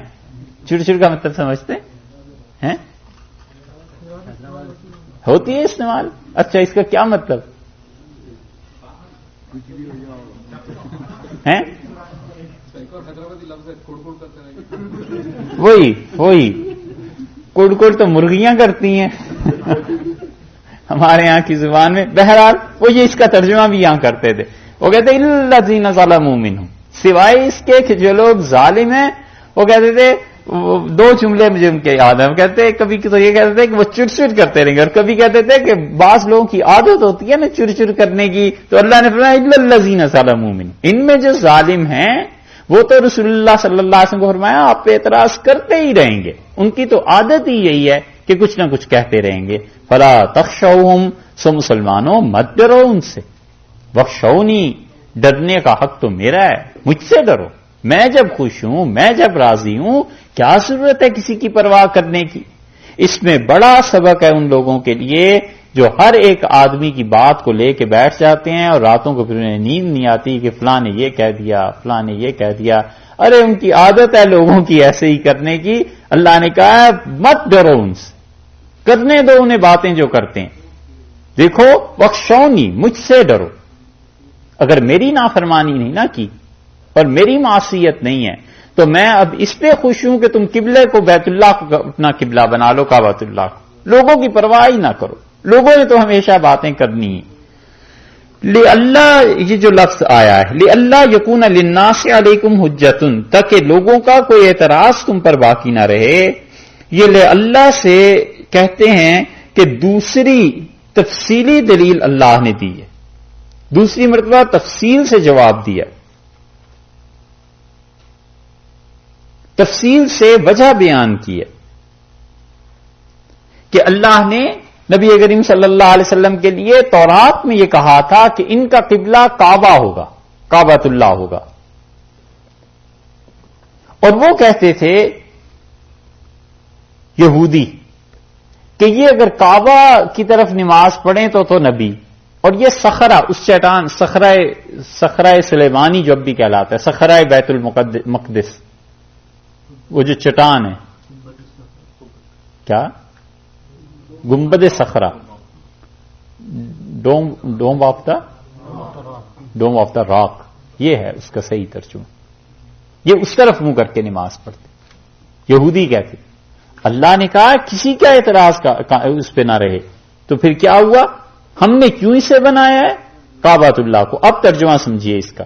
[SPEAKER 1] چڑ چڑ کا مطلب سمجھتے ہیں؟ ہوتی ہے استعمال. اچھا اس کا کیا مطلب ہے؟ وہی کڑ کڑ تو مرغیاں کرتی ہیں ہمارے یہاں کی زبان میں. بہرحال وہ یہ اس کا ترجمہ بھی یہاں کرتے تھے. وہ کہتے ہیں الذین ظلموا منہم، سوائے اس کے کہ جو لوگ ظالم ہیں. وہ کہتے تھے، دو جملے مجھے ان کے یاد ہیں. وہ کہتے ہیں کبھی تو یہ کہتے تھے کہ وہ چڑ چڑ کرتے رہیں گے، اور کبھی کہتے تھے کہ بعض لوگوں کی عادت ہوتی ہے نا چڑ چڑ کرنے کی، تو اللہ نے فرمایا الا الذین ظلموا منہم، ان میں جو ظالم ہیں وہ تو رسول اللہ صلی اللہ علیہ وسلم کو فرمایا آپ پہ اعتراض کرتے ہی رہیں گے، ان کی تو عادت ہی یہی ہے کہ کچھ نہ کچھ کہتے رہیں گے. فلا تخشوہم، سو مسلمانوں مت ڈرو ان سے. وخشونی، ڈرنے کا حق تو میرا ہے، مجھ سے ڈرو. میں جب خوش ہوں، میں جب راضی ہوں، کیا ضرورت ہے کسی کی پرواہ کرنے کی؟ اس میں بڑا سبق ہے ان لوگوں کے لیے جو ہر ایک آدمی کی بات کو لے کے بیٹھ جاتے ہیں اور راتوں کو پھر انہیں نیند نہیں آتی کہ فلاں نے یہ کہہ دیا، فلاں نے یہ کہہ دیا. ارے ان کی عادت ہے لوگوں کی ایسے ہی کرنے کی. اللہ نے کہا مت ڈرو ان سے، کرنے دو انہیں باتیں جو کرتے ہیں. دیکھو وخشونی، مجھ سے ڈرو. اگر میری نافرمانی نہیں نہ کی اور میری معصیت نہیں ہے تو میں اب اس پہ خوش ہوں کہ تم قبلے کو بیت اللہ کو اپنا قبلہ بنا لو، کعبۃ اللہ کو. لوگوں کی پرواہ ہی نہ کرو، لوگوں نے تو ہمیشہ باتیں کرنی ہیں. لِأَلَّا، یہ جو لفظ آیا ہے لِأَلَّا يَكُونَ لِلنَّاسِ عَلَيْكُمْ حُجَّةٌ، تاکہ لوگوں کا کوئی اعتراض تم پر باقی نہ رہے. یہ لِأَلَّا سے کہتے ہیں کہ دوسری تفصیلی دلیل اللہ نے دی ہے، دوسری مرتبہ تفصیل سے جواب دیا، تفصیل سے وجہ بیان کی ہے کہ اللہ نے نبی کریم صلی اللہ علیہ وسلم کے لیے تورات میں یہ کہا تھا کہ ان کا قبلہ کعبہ ہوگا، کعبۃ اللہ ہوگا. اور وہ کہتے تھے یہودی کہ یہ اگر کعبہ کی طرف نماز پڑھیں تو نبی، اور یہ صخرہ، اس چٹان، صخرہ سلیمانی جو اب بھی کہلاتا ہے، صخرہ بیت المقدس، وہ جو چٹان ہے، کیا گنبد صخرہ، ڈوم آف دا راک، یہ ہے اس کا صحیح ترجمہ. یہ اس طرف منہ کر کے نماز پڑھتے یہودی کہتے. اللہ نے کہا کسی کا اعتراض اس پہ نہ رہے. تو پھر کیا ہوا؟ ہم نے کیوں اسے بنایا ہے کعبۃ اللہ کو. اب ترجمہ سمجھیے اس کا.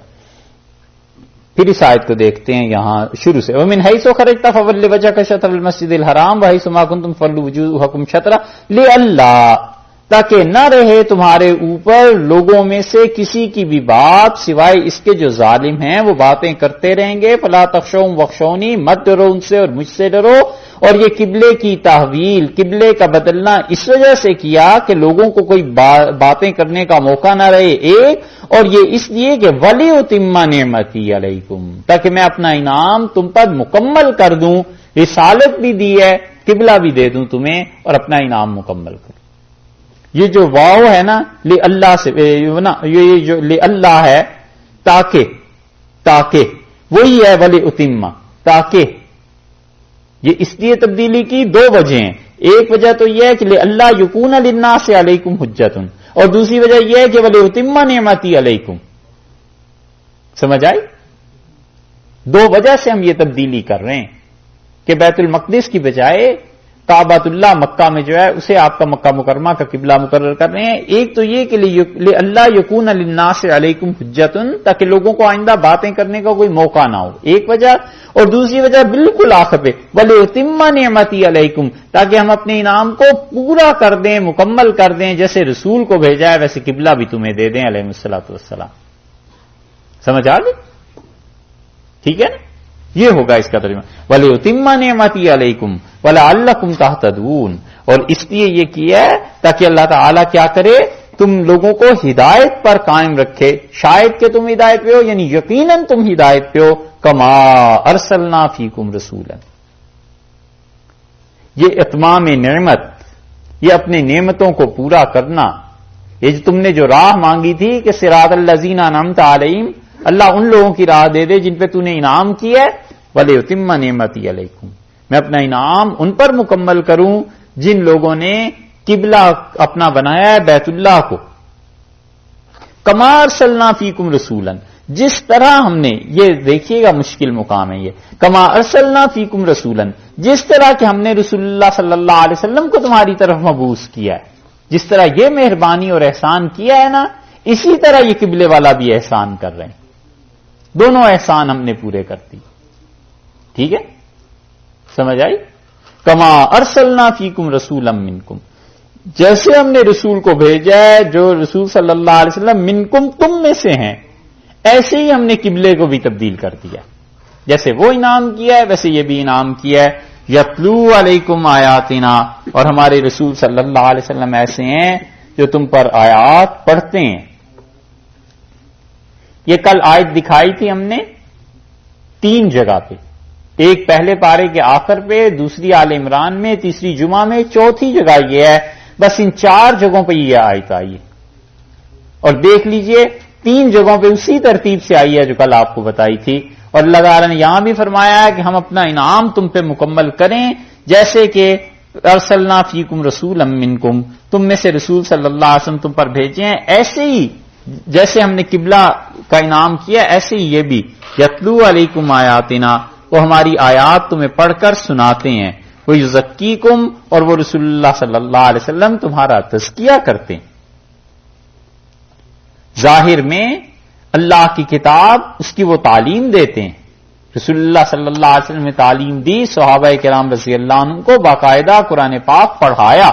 [SPEAKER 1] پھر اس آیت کو دیکھتے ہیں یہاں شروع سے. وَمِنْ حَيْثُ خَرَجْتَ فَوَلِّ وَجْهَكَ شَطْرَ الْمَسْجِدِ الْحَرَامِ وَحَيْثُ مَا كُنتُمْ فَوَلُّوا وُجُوهَكُمْ شَطْرَهُ لِأَلَّا، تاکہ نہ رہے تمہارے اوپر لوگوں میں سے کسی کی بھی بات سوائے اس کے جو ظالم ہیں وہ باتیں کرتے رہیں گے. فَلَا تَخْشَوْهُمْ وَاخْشَوْنِي، مت ڈرو ان سے اور مجھ سے ڈرو. اور یہ قبلے کی تحویل، قبلے کا بدلنا اس وجہ سے کیا کہ لوگوں کو کوئی باتیں کرنے کا موقع نہ رہے، ایک، اور یہ اس لیے کہ وَلِيُتِمَّ نِعْمَتِي عَلَيْكُمْ، تاکہ میں اپنا انعام تم پر مکمل کر دوں. رسالت بھی دی ہے، قبلہ بھی دے دوں تمہیں اور اپنا انعام مکمل کروں. یہ جو واو ہے نا لے اللہ سے یہ جو لے اللہ ہے تاکہ وہی ہے ولی اتمہ تاکہ. یہ اس لیے تبدیلی کی دو وجہ ہیں. ایک وجہ تو یہ ہے کہ لے اللہ یکون للناس علیکم حجۃ، اور دوسری وجہ یہ ہے کہ ولی اتمہ نعمتی علیکم. سمجھ آئی؟ دو وجہ سے ہم یہ تبدیلی کر رہے ہیں کہ بیت المقدس کی بجائے کعبۃ اللہ مکہ میں جو ہے اسے آپ کا مکہ مکرمہ کا قبلہ مقرر کر رہے ہیں. ایک تو یہ کہ لے اللہ یکون للناس علیکم حجۃ، تاکہ لوگوں کو آئندہ باتیں کرنے کا کوئی موقع نہ ہو، ایک وجہ. اور دوسری وجہ بالکل آخر پہ وَلِأُتِمَّ نِعْمَتِي عَلَيْكُمْ، تاکہ ہم اپنے انعام کو پورا کر دیں، مکمل کر دیں. جیسے رسول کو بھیجا ہے ویسے قبلہ بھی تمہیں دے دیں علیہ الصلوۃ والسلام. سمجھ آ گئی؟ ٹھیک ہے نا؟ یہ ہوگا اس کا ترجمہ وَلِأُتِمَّ نِعْمَتِي عَلَيْكُمْ وَلَعَلَّكُمْ تَهْتَدُونَ. اور اس لیے یہ کیا ہے تاکہ اللہ تعالیٰ کیا کرے، تم لوگوں کو ہدایت پر قائم رکھے. شاید کہ تم ہدایت پہ ہو، یعنی یقیناً تم ہدایت پہ ہو. کما ارسلنا فیکم رسولا، یہ اتمام نعمت، یہ اپنے نعمتوں کو پورا کرنا. یہ جو تم نے جو راہ مانگی تھی کہ صراط الذین انعمت علیہم، اللہ ان لوگوں کی راہ دے دے جن پہ تو نے انعام کیا ہے. وَلِأُتِمَّ نِعْمَتِي عَلَيْكُمْ، میں اپنا انعام ان پر مکمل کروں جن لوگوں نے قبلہ اپنا بنایا ہے بیت اللہ کو. کما ارسلنا فیکم رسولا، جس طرح ہم نے، یہ دیکھیے گا مشکل مقام ہے یہ، کما ارسلنا فیکم رسولا، جس طرح کہ ہم نے رسول اللہ صلی اللہ علیہ وسلم کو تمہاری طرف مبعوث کیا ہے. جس طرح یہ مہربانی اور احسان کیا ہے نا، اسی طرح یہ قبلے والا بھی احسان کر رہے ہیں. دونوں احسان ہم نے پورے کر دی. ٹھیک ہے؟ سمجھ آئی؟ کما ارسلنا فیکم رسولا منکم، جیسے ہم نے رسول کو بھیجا ہے جو رسول صلی اللہ علیہ وسلم منکم تم میں سے ہیں، ایسے ہی ہم نے قبلے کو بھی تبدیل کر دیا. جیسے وہ انعام کیا ہے ویسے یہ بھی انعام کیا ہے. یتلو علیکم آیاتنا، اور ہمارے رسول صلی اللہ علیہ وسلم ایسے ہیں جو تم پر آیات پڑھتے ہیں. یہ کل آیت دکھائی تھی ہم نے 3 جگہ پہ، ایک پہلے پارے کے آخر پہ، دوسری آل عمران میں، تیسری جمعہ میں، چوتھی جگہ یہ ہے. بس ان 4 جگہوں پہ یہ آیت آئی ہے. اور دیکھ لیجئے 3 جگہوں پہ اسی ترتیب سے آئی ہے جو کل آپ کو بتائی تھی. اور اللہ تعالیٰ نے یہاں بھی فرمایا ہے کہ ہم اپنا انعام تم پہ مکمل کریں، جیسے کہ ارسلنا فیکم رسولا منکم، تم میں سے رسول صلی اللہ علیہ وسلم تم پر بھیجے ہیں. ایسے ہی جیسے ہم نے قبلہ کا انعام کیا ایسے ہی یہ بھی یتلو علیکم آیاتنا، وہ ہماری آیات تمہیں پڑھ کر سناتے ہیں. وہ یزکیکم، اور وہ رسول اللہ صلی اللہ علیہ وسلم تمہارا تزکیہ کرتے ہیں. ظاہر میں اللہ کی کتاب اس کی وہ تعلیم دیتے ہیں. رسول اللہ صلی اللہ علیہ وسلم نے تعلیم دی، صحابہ کرام رضی اللہ عنہ کو باقاعدہ قرآن پاک پڑھایا.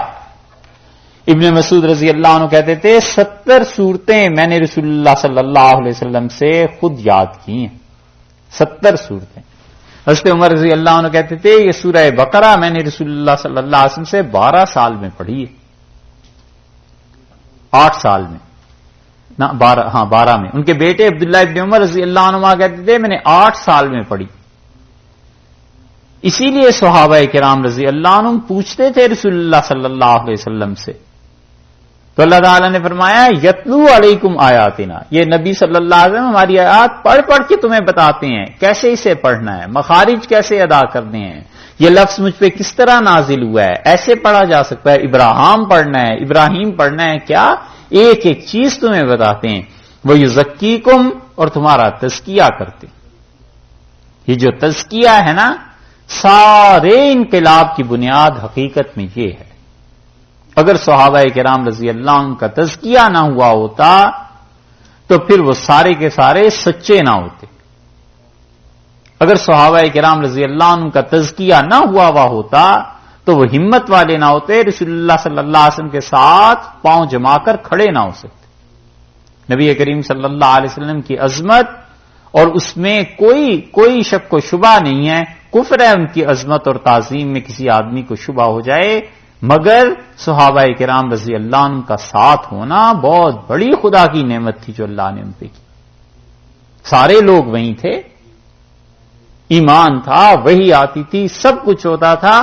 [SPEAKER 1] ابن مسعود رضی اللہ عنہ کہتے تھے 70 صورتیں میں نے رسول اللہ صلی اللہ علیہ وسلم سے خود یاد کی ہیں. 70 صورتیں. حضرت عمر رضی اللہ عنہ کہتے تھے یہ سورہ بقرہ میں نے رسول اللہ صلی اللہ علیہ وسلم سے 12 سال میں پڑھی ہے. 8 سال میں نہ 12 میں. ان کے بیٹے عبداللہ ابن عمر رضی اللہ عنہ کہتے تھے میں نے 8 سال میں پڑھی. اسی لیے صحابہ کرام رضی اللہ عنہ پوچھتے تھے رسول اللہ صلی اللہ علیہ وسلم سے، تو اللہ تعالیٰ نے فرمایا یتلو علیکم آیاتنا، یہ نبی صلی اللہ علیہ وسلم ہماری آیات پڑھ پڑھ کے تمہیں بتاتے ہیں کیسے اسے پڑھنا ہے، مخارج کیسے ادا کرنے ہیں، یہ لفظ مجھ پہ کس طرح نازل ہوا ہے، ایسے پڑھا جا سکتا ہے، ابراہیم پڑھنا ہے کیا، ایک ایک چیز تمہیں بتاتے ہیں. وہ یزکیکم، اور تمہارا تزکیہ کرتے. یہ جو تزکیہ ہے نا، سارے انقلاب کی بنیاد حقیقت میں یہ ہے. اگر صحابہ کرام رضی اللہ عنہ کا تزکیہ نہ ہوا ہوتا تو پھر وہ سارے کے سارے سچے نہ ہوتے. اگر صحابہ کرام رضی اللہ عنہ کا تزکیہ نہ ہوا ہوتا تو وہ ہمت والے نہ ہوتے، رسول اللہ صلی اللہ علیہ وسلم کے ساتھ پاؤں جما کر کھڑے نہ ہو سکتے. نبی کریم صلی اللہ علیہ وسلم کی عظمت، اور اس میں کوئی شک و شبہ نہیں ہے، کفر ہے ان کی عظمت اور تعظیم میں کسی آدمی کو شبہ ہو جائے، مگر صحابہ کرام رضی اللہ عنہ کا ساتھ ہونا بہت بڑی خدا کی نعمت تھی جو اللہ نے ان پہ کی. سارے لوگ وہیں تھے، ایمان تھا، وحی آتی تھی، سب کچھ ہوتا تھا۔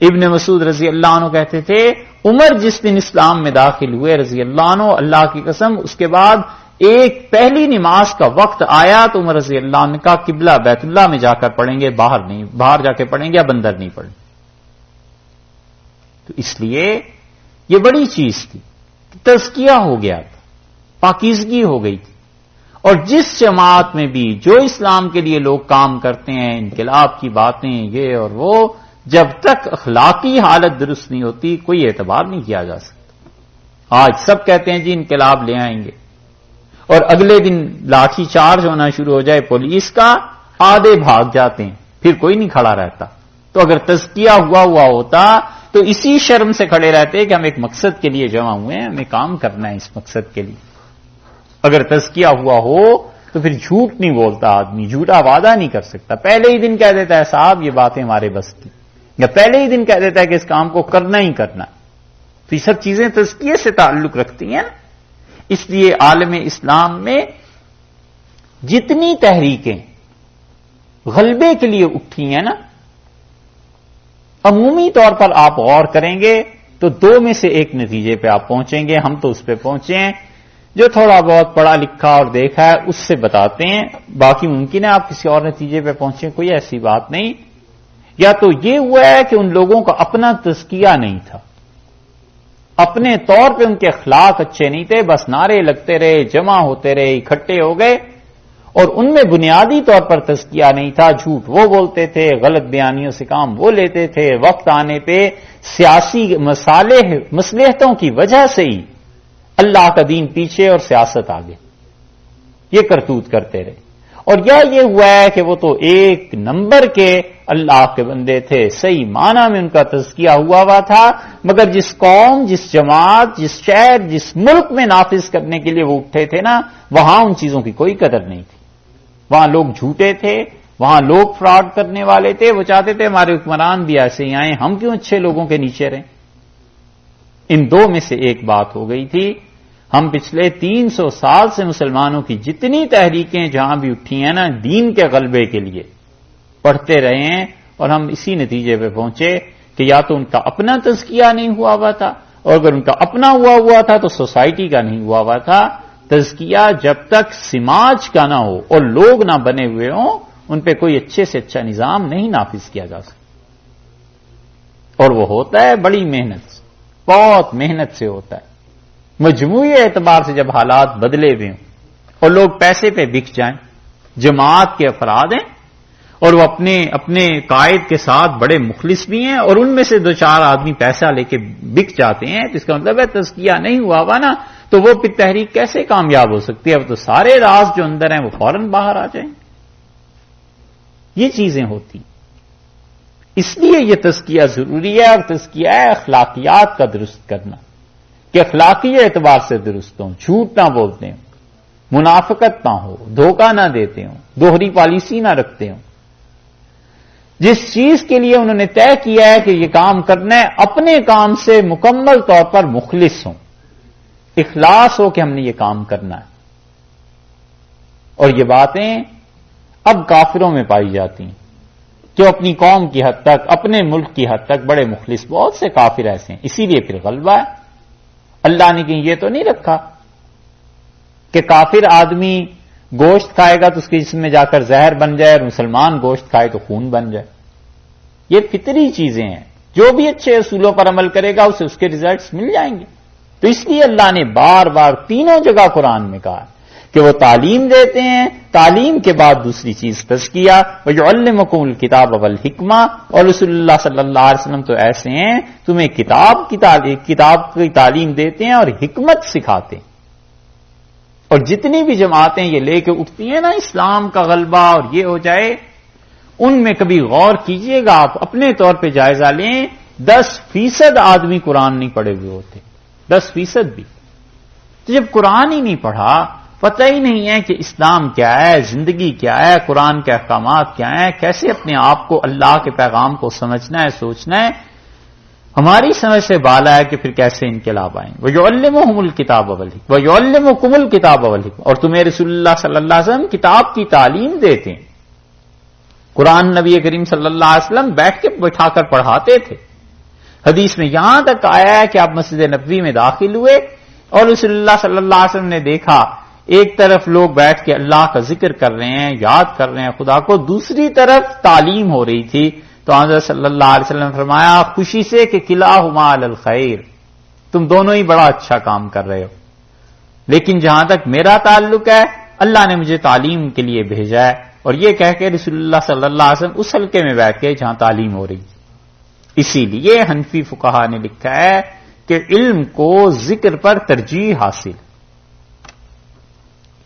[SPEAKER 1] ابن مسعود رضی اللہ عنہ کہتے تھے عمر جس دن اسلام میں داخل ہوئے رضی اللہ عنہ، اللہ کی قسم اس کے بعد ایک پہلی نماز کا وقت آیا تو عمر رضی اللہ عنہ کا قبلہ بیت اللہ میں جا کر پڑھیں گے، باہر جا کے پڑھیں گے، اب اندر نہیں پڑھیں۔ تو اس لیے یہ بڑی چیز تھی، تزکیہ ہو گیا تھا، پاکیزگی ہو گئی تھی۔ اور جس جماعت میں بھی جو اسلام کے لیے لوگ کام کرتے ہیں، انقلاب کی باتیں یہ اور وہ، جب تک اخلاقی حالت درست نہیں ہوتی کوئی اعتبار نہیں کیا جا سکتا۔ آج سب کہتے ہیں جی انقلاب لے آئیں گے، اور اگلے دن لاٹھی چارج ہونا شروع ہو جائے پولیس کا، آدھے بھاگ جاتے ہیں، پھر کوئی نہیں کھڑا رہتا۔ تو اگر تزکیہ ہوا ہوتا تو اسی شرم سے کھڑے رہتے کہ ہم ایک مقصد کے لیے جمع ہوئے ہیں، ہمیں کام کرنا ہے اس مقصد کے لیے۔ اگر تزکیہ ہوا ہو تو پھر جھوٹ نہیں بولتا آدمی، جھوٹا وعدہ نہیں کر سکتا، پہلے ہی دن کہہ دیتا ہے صاحب یہ باتیں ہمارے بس کی، یا پہلے ہی دن کہہ دیتا ہے کہ اس کام کو کرنا ہی کرنا۔ تو یہ سب چیزیں تزکیے سے تعلق رکھتی ہیں نا۔ اس لیے عالم اسلام میں جتنی تحریکیں غلبے کے لیے اٹھی ہیں نا، عمومی طور پر آپ غور کریں گے تو دو میں سے ایک نتیجے پہ آپ پہنچیں گے، ہم تو اس پہ پہنچے ہیں، جو تھوڑا بہت پڑھا لکھا اور دیکھا ہے اس سے بتاتے ہیں، باقی ممکن ہے آپ کسی اور نتیجے پہ پہنچیں، کوئی ایسی بات نہیں۔ یا تو یہ ہوا ہے کہ ان لوگوں کا اپنا تزکیہ نہیں تھا، اپنے طور پہ ان کے اخلاق اچھے نہیں تھے، بس نعرے لگتے رہے، جمع ہوتے رہے، اکٹھے ہو گئے، اور ان میں بنیادی طور پر تزکیہ نہیں تھا، جھوٹ وہ بولتے تھے، غلط بیانیوں سے کام وہ لیتے تھے، وقت آنے پہ سیاسی مصلحتوں کی وجہ سے ہی اللہ کا دین پیچھے اور سیاست آگے، یہ کرتوت کرتے رہے۔ اور یہ ہوا ہے کہ وہ تو ایک نمبر کے اللہ کے بندے تھے، صحیح معنی میں ان کا تزکیہ ہوا تھا، مگر جس قوم، جس جماعت، جس شہر، جس ملک میں نافذ کرنے کے لیے وہ اٹھے تھے نا، وہاں ان چیزوں کی کوئی قدر نہیں تھی، وہاں لوگ جھوٹے تھے، وہاں لوگ فراڈ کرنے والے تھے، وہ چاہتے تھے ہمارے حکمران بھی ایسے ہی آئیں، ہم کیوں اچھے لوگوں کے نیچے رہیں۔ ان دو میں سے ایک بات ہو گئی تھی۔ ہم پچھلے 300 سال سے مسلمانوں کی جتنی تحریکیں جہاں بھی اٹھی ہیں نا دین کے غلبے کے لیے، پڑھتے رہے ہیں، اور ہم اسی نتیجے پہ پہنچے کہ یا تو ان کا اپنا تزکیہ نہیں ہوا تھا، اور اگر ان کا اپنا ہوا تھا تو سوسائٹی کا نہیں ہوا تھا۔ تزکیہ جب تک سماج کا نہ ہو اور لوگ نہ بنے ہوئے ہوں، ان پہ کوئی اچھے سے اچھا نظام نہیں نافذ کیا جا سکتا، اور وہ ہوتا ہے بڑی محنت سے، بہت محنت سے ہوتا ہے، مجموعی اعتبار سے جب حالات بدلے ہوئے ہوں اور لوگ پیسے پہ بک جائیں، جماعت کے افراد ہیں اور وہ اپنے قائد کے ساتھ بڑے مخلص بھی ہیں، اور ان میں سے 2-4 آدمی پیسہ لے کے بک جاتے ہیں، تو اس کا مطلب ہے تزکیہ نہیں ہوا نا، تو وہ پھر تحریک کیسے کامیاب ہو سکتی ہے؟ اب تو سارے راز جو اندر ہیں وہ فوراً باہر آ جائیں۔ یہ چیزیں ہوتی، اس لیے یہ تزکیہ ضروری ہے، اور تزکیہ ہے اخلاقیات کا درست کرنا، کہ اخلاقی اعتبار سے درست ہوں، جھوٹ نہ بولتے ہوں، منافقت نہ ہو، دھوکہ نہ دیتے ہوں، دوہری پالیسی نہ رکھتے ہوں، جس چیز کے لیے انہوں نے طے کیا ہے کہ یہ کام کرنا ہے اپنے کام سے مکمل طور پر مخلص ہوں، اخلاص ہو کہ ہم نے یہ کام کرنا ہے۔ اور یہ باتیں اب کافروں میں پائی جاتی ہیں، جو اپنی قوم کی حد تک، اپنے ملک کی حد تک بڑے مخلص، بہت سے کافر ایسے ہیں، اسی لیے پھر غلبہ ہے۔ اللہ نے کہیں یہ تو نہیں رکھا کہ کافر آدمی گوشت کھائے گا تو اس کے جسم میں جا کر زہر بن جائے، اور مسلمان گوشت کھائے تو خون بن جائے۔ یہ فطری چیزیں ہیں، جو بھی اچھے اصولوں پر عمل کرے گا اسے اس کے ریزلٹس مل جائیں گے۔ تو اس لیے اللہ نے بار بار تینوں جگہ قرآن میں کہا کہ وہ تعلیم دیتے ہیں، تعلیم کے بعد دوسری چیز تزکیہ، وَيُعَلِّمُكُمُ الْكِتَابَ وَالْحِکْمَةَ، اور رسول اللہ صلی اللہ علیہ وسلم تو ایسے ہیں تمہیں کتاب کی تعلیم دیتے ہیں اور حکمت سکھاتے ہیں۔ اور جتنی بھی جماعتیں یہ لے کے اٹھتی ہیں نا اسلام کا غلبہ اور یہ ہو جائے، ان میں کبھی غور کیجئے گا، آپ اپنے طور پہ جائزہ لیں، 10% آدمی قرآن نہیں پڑھے ہوئے ہوتے، 10% بھی۔ تو جب قرآن ہی نہیں پڑھا، پتہ ہی نہیں ہے کہ اسلام کیا ہے، زندگی کیا ہے، قرآن کے احکامات کیا ہیں، کیسے اپنے آپ کو اللہ کے پیغام کو سمجھنا ہے، سوچنا ہے، ہماری سمجھ سے بالا ہے کہ پھر کیسے انقلاب آئیں۔ وَيُعَلِّمُهُمُ الْكِتَابَ وَالْحِکْمَةَ قرآن نبی کریم صلی اللہ علیہ وسلم بیٹھ کے بٹھا کر پڑھاتے تھے. حدیث میں یہاں تک آیا ہے کہ آپ مسجد نبوی میں داخل ہوئے اور رسول اللہ صلی اللہ علیہ وسلم نے دیکھا ایک طرف لوگ بیٹھ کے اللہ کا ذکر کر رہے ہیں، یاد کر رہے ہیں خدا کو، دوسری طرف تعلیم ہو رہی تھی. تو حضرت صلی اللہ علیہ وسلم نے فرمایا خوشی سے کہ کلاہما علی الخیر، تم دونوں ہی بڑا اچھا کام کر رہے ہو، لیکن جہاں تک میرا تعلق ہے اللہ نے مجھے تعلیم کے لیے بھیجا ہے. اور یہ کہہ کے رسول اللہ صلی اللہ علیہ وسلم اس حلقے میں بیٹھ گئے جہاں تعلیم ہو رہی تھی. اسی لیے حنفی فقہا نے لکھا ہے کہ علم کو ذکر پر ترجیح حاصل،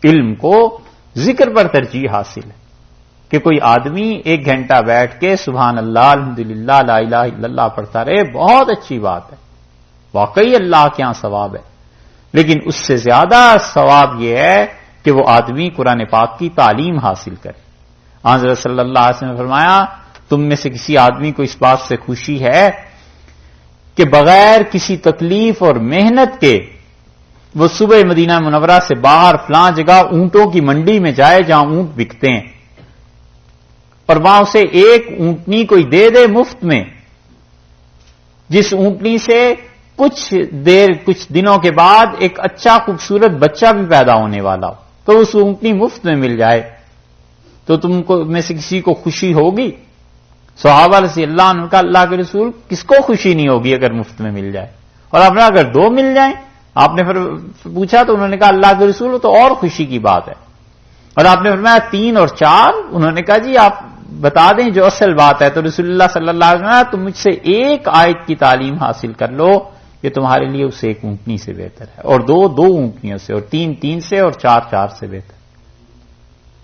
[SPEAKER 1] علم کو ذکر پر ترجیح حاصل ہے کہ کوئی آدمی 1 گھنٹہ بیٹھ کے سبحان اللہ الحمدللہ لا الہ الا اللہ پڑھتا رہے، بہت اچھی بات ہے، واقعی اللہ کے یہاں ثواب ہے. لیکن اس سے زیادہ ثواب یہ ہے کہ وہ آدمی قرآن پاک کی تعلیم حاصل کرے. حضرت صلی اللہ علیہ وسلم نے فرمایا تم میں سے کسی آدمی کو اس بات سے خوشی ہے کہ بغیر کسی تکلیف اور محنت کے وہ صبح مدینہ منورہ سے باہر فلاں جگہ اونٹوں کی منڈی میں جائے جہاں اونٹ بکتے ہیں، اور وہاں اسے ایک اونٹنی کوئی دے دے مفت میں، جس اونٹنی سے کچھ دنوں کے بعد ایک اچھا خوبصورت بچہ بھی پیدا ہونے والا ہو، تو اس اونٹنی مفت میں مل جائے، تو تم کو میں سے کسی کو خوشی ہوگی؟ صحابہ رضی اللہ عنہ کا اللہ کے رسول کس کو خوشی نہیں ہوگی اگر مفت میں مل جائے؟ اور آپ نے اگر 2 مل جائیں، آپ نے پھر پوچھا تو انہوں نے کہا اللہ کے رسول تو اور خوشی کی بات ہے. اور آپ نے فرمایا 3 اور 4، انہوں نے کہا جی آپ بتا دیں جو اصل بات ہے. تو رسول اللہ صلی اللہ علیہ وسلم تم مجھ سے 1 آیت کی تعلیم حاصل کر لو، یہ تمہارے لیے اس 1 اونٹنی سے بہتر ہے، اور 2 اونٹنیوں سے، اور 3 سے، اور 4 سے بہتر.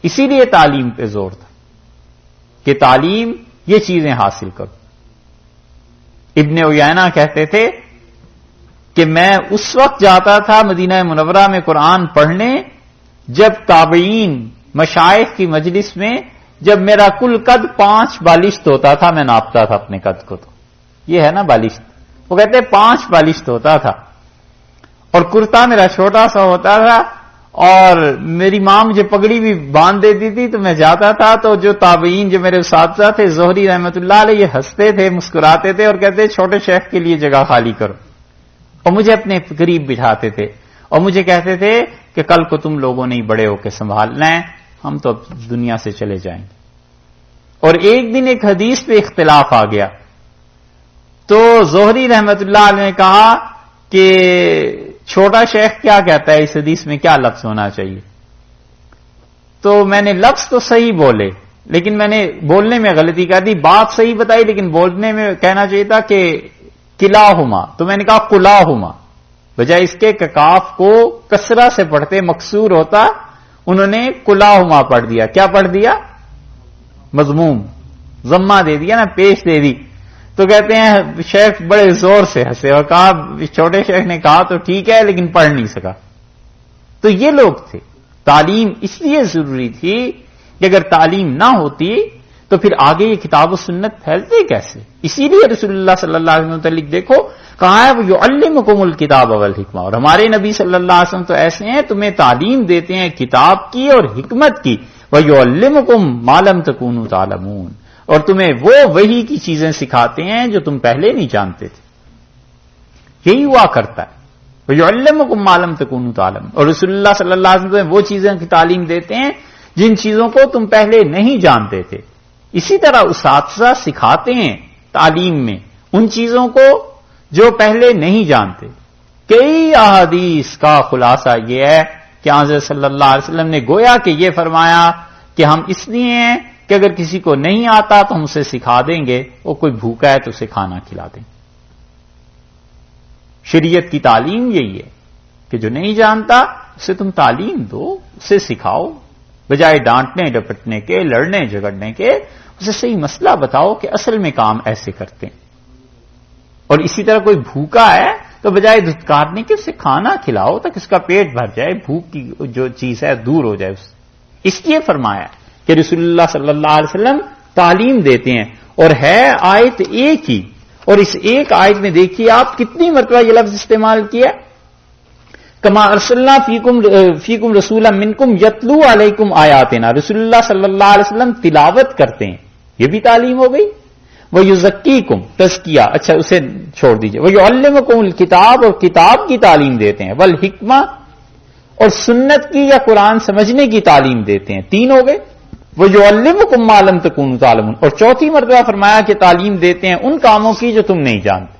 [SPEAKER 1] اسی لیے تعلیم پہ زور تھا کہ تعلیم یہ چیزیں حاصل کرو. ابن عیینہ کہتے تھے کہ میں اس وقت جاتا تھا مدینہ منورہ میں قرآن پڑھنے جب تابعین مشائخ کی مجلس میں جب میرا کل قد 5 بالشت ہوتا تھا، میں ناپتا تھا اپنے قد کو، تو یہ ہے نا بالشت، وہ کہتے ہیں 5 بالشت ہوتا تھا، اور کرتا میرا چھوٹا سا ہوتا تھا، اور میری ماں مجھے پگڑی بھی باندھ دیتی تھی. تو میں جاتا تھا تو جو تابعین جو میرے اساتذہ تھے زہری رحمۃ اللہ علیہ یہ ہنستے تھے، مسکراتے تھے اور کہتے چھوٹے شیخ کے لیے جگہ خالی کرو، اور مجھے اپنے قریب بٹھاتے تھے اور مجھے کہتے تھے کہ کل کو تم لوگوں نے بڑے ہو کے سنبھالنا ہے، ہم تو اب دنیا سے چلے جائیں گے. اور ایک دن ایک حدیث پہ اختلاف آ گیا، تو زہری رحمۃ اللہ علیہ نے کہا کہ چھوٹا شیخ کیا کہتا ہے اس حدیث میں کیا لفظ ہونا چاہیے؟ تو میں نے لفظ تو صحیح بولے لیکن میں نے بولنے میں غلطی کر دی، بات صحیح بتائی لیکن بولنے میں کہنا چاہیے تھا کہ کلاہما، تو میں نے کہا کلاہما، بجائے اس کے کاف کو کسرہ سے پڑھتے مکسور ہوتا، انہوں نے کلاہما پڑھ دیا. کیا پڑھ دیا؟ مضموم، ضمہ دے دیا نا، پیش دے دی. تو کہتے ہیں شیخ بڑے زور سے ہنسے اور کہا چھوٹے شیخ نے کہا تو ٹھیک ہے لیکن پڑھ نہیں سکا. تو یہ لوگ تھے. تعلیم اس لیے ضروری تھی کہ اگر تعلیم نہ ہوتی تو پھر آگے یہ کتاب و سنت پھیلتے کیسے؟ اسی لیے رسول اللہ صلی اللہ علیہ وسلم متعلق دیکھو کہا ہے وہ یعلمکم الکتاب والحکمہ، اور ہمارے نبی صلی اللہ علیہ وسلم تو ایسے ہیں تمہیں تعلیم دیتے ہیں کتاب کی اور حکمت کی. وَيُعَلِّمُكُمْ مَا لَمْ تَكُونُوا تَعْلَمُونَ، اور تمہیں وہ وحی کی چیزیں سکھاتے ہیں جو تم پہلے نہیں جانتے تھے. یہی ہوا کرتا ہے. وَيُعَلِّمُكُمْ مَا لَمْ تَكُونُوا تَعْلَمُونَ، اور رسول اللہ صلی اللہ علیہ وسلم وہ چیزیں کی تعلیم دیتے ہیں جن چیزوں کو تم پہلے نہیں جانتے تھے. اسی طرح اساتذہ سکھاتے ہیں تعلیم میں ان چیزوں کو جو پہلے نہیں جانتے. کئی احادیث کا خلاصہ یہ ہے کہ حضرت صلی اللہ علیہ وسلم نے گویا کہ یہ فرمایا کہ ہم اس لیے ہیں کہ اگر کسی کو نہیں آتا تو ہم اسے سکھا دیں گے، وہ کوئی بھوکا ہے تو اسے کھانا کھلا دیں. شریعت کی تعلیم یہی ہے کہ جو نہیں جانتا اسے تم تعلیم دو، اسے سکھاؤ، بجائے ڈانٹنے ڈپٹنے کے، لڑنے جھگڑنے کے اسے صحیح مسئلہ بتاؤ کہ اصل میں کام ایسے کرتے ہیں. اور اسی طرح کوئی بھوکا ہے تو بجائے دھتکارنے کے اسے کھانا کھلاؤ تاکہ اس کا پیٹ بھر جائے، بھوک کی جو چیز ہے دور ہو جائے. اس لیے فرمایا کہ رسول اللہ صلی اللہ علیہ وسلم تعلیم دیتے ہیں. اور ہے آیت ایک ہی، اور اس ایک آیت میں دیکھیے آپ کتنی مرتبہ یہ لفظ استعمال کیا، کما ارسلنا فیکم رسولا منکم یتلو علیکم آیاتنا. رسول اللہ صلی اللہ علیہ وسلم تلاوت کرتے ہیں، یہ بھی تعلیم ہو گئی. وہ یزکیکم تزکیہ، اچھا اسے چھوڑ دیجئے. وہ یعلمکم الکتاب، اور کتاب کی تعلیم دیتے ہیں. والحکمہ، اور سنت کی یا قرآن سمجھنے کی تعلیم دیتے ہیں. 3 ہو گئے. وہ یعلمکم ما لم تکونوا تعلمون، اور چوتھی مرتبہ فرمایا کہ تعلیم دیتے ہیں ان کاموں کی جو تم نہیں جانتے.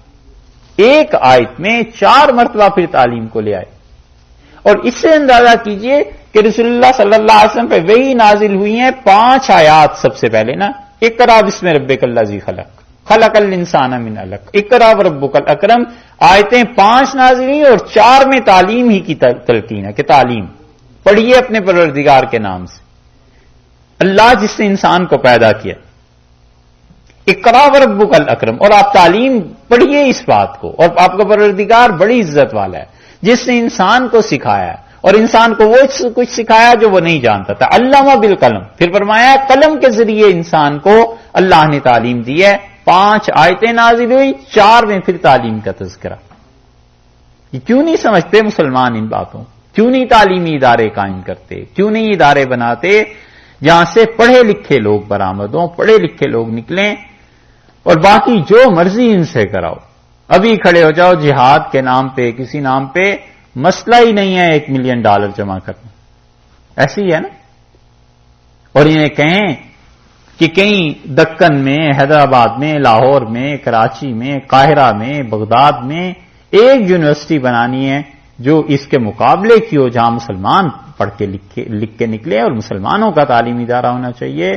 [SPEAKER 1] ایک آیت میں 4 مرتبہ پھر تعلیم کو لے آئے. اور اس سے اندازہ کیجئے کہ رسول اللہ صلی اللہ علیہ وسلم پہ وہی نازل ہوئی ہیں 5 آیات. سب سے پہلے نا اقرا بسم ربک الذی خلق، خلق الانسان من علق، اقرا وربک الاکرم. آیتیں 5 نازل ہوئی اور 4 میں تعلیم ہی کی تلقین ہے کہ تعلیم پڑھیے اپنے پروردگار کے نام سے. اللہ جس نے انسان کو پیدا کیا، اقرا وربک الاکرم، اور آپ تعلیم پڑھیے اس بات کو. اور آپ کا پروردگار بڑی عزت والا ہے جس نے انسان کو سکھایا، اور انسان کو وہ کچھ سکھایا جو وہ نہیں جانتا تھا. علامہ بالقلم، پھر فرمایا قلم کے ذریعے انسان کو اللہ نے تعلیم دی ہے. 5 آیتیں نازل ہوئی، 4 میں پھر تعلیم کا تذکرہ. یہ کیوں نہیں سمجھتے مسلمان ان باتوں؟ کیوں نہیں تعلیمی ادارے قائم کرتے؟ کیوں نہیں ادارے بناتے جہاں سے پڑھے لکھے لوگ برآمد ہوں، پڑھے لکھے لوگ نکلیں، اور باقی جو مرضی ان سے کراؤ. ابھی کھڑے ہو جاؤ جہاد کے نام پہ، کسی نام پہ، مسئلہ ہی نہیں ہے $1 ملین جمع کرنا. ایسی ہے نا. اور انہیں کہیں کہ کہیں دکن میں، حیدرآباد میں، لاہور میں، کراچی میں، قاہرہ میں، بغداد میں ایک یونیورسٹی بنانی ہے جو اس کے مقابلے کی ہو، جہاں مسلمان پڑھ کے لکھ کے نکلے، اور مسلمانوں کا تعلیمی ادارہ ہونا چاہیے.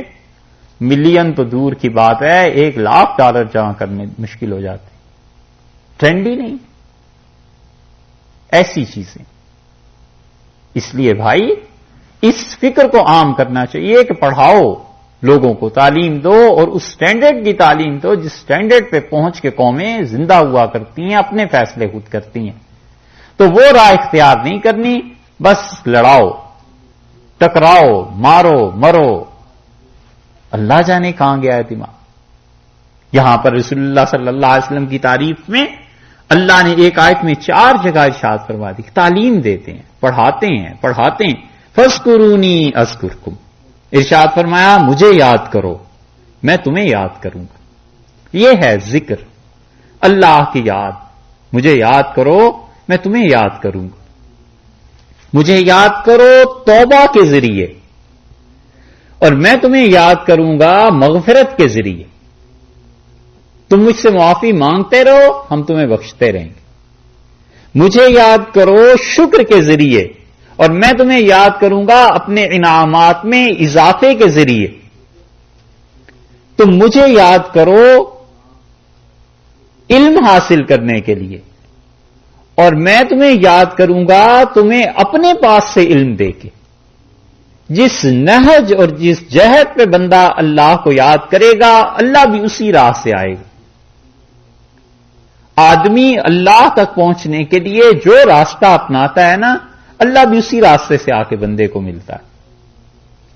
[SPEAKER 1] ملین تو دور کی بات ہے، $1,00,000 جمع کرنے مشکل ہو جاتے. ٹرینڈ ہی نہیں ایسی چیزیں. اس لیے بھائی اس فکر کو عام کرنا چاہیے کہ پڑھاؤ لوگوں کو، تعلیم دو، اور اس سٹینڈرڈ کی تعلیم دو جس سٹینڈرڈ پہ پہنچ کے قومیں زندہ ہوا کرتی ہیں، اپنے فیصلے خود کرتی ہیں. تو وہ راہ اختیار نہیں کرنی، بس لڑاؤ، ٹکراؤ، مارو مرو. اللہ جانے کہاں گیا ہے دماغ. یہاں پر رسول اللہ صلی اللہ علیہ وسلم کی تعریف میں اللہ نے ایک آیت میں 4 جگہ ارشاد فرما دی. تعلیم دیتے ہیں، پڑھاتے ہیں. فَاذْكُرُونِي أَذْكُرْكُمْ، ارشاد فرمایا مجھے یاد کرو میں تمہیں یاد کروں گا. یہ ہے ذکر، اللہ کی یاد. مجھے یاد کرو میں تمہیں یاد کروں گا. مجھے یاد کرو توبہ کے ذریعے، اور میں تمہیں یاد کروں گا مغفرت کے ذریعے. تم مجھ سے معافی مانگتے رہو، ہم تمہیں بخشتے رہیں گے. مجھے یاد کرو شکر کے ذریعے، اور میں تمہیں یاد کروں گا اپنے انعامات میں اضافے کے ذریعے. تم مجھے یاد کرو علم حاصل کرنے کے لیے، اور میں تمہیں یاد کروں گا تمہیں اپنے پاس سے علم دے کے. جس نہج اور جس جہد پہ بندہ اللہ کو یاد کرے گا، اللہ بھی اسی راہ سے آئے گا. آدمی اللہ تک پہنچنے کے لیے جو راستہ اپناتا ہے نا، اللہ بھی اسی راستے سے آ کے بندے کو ملتا ہے.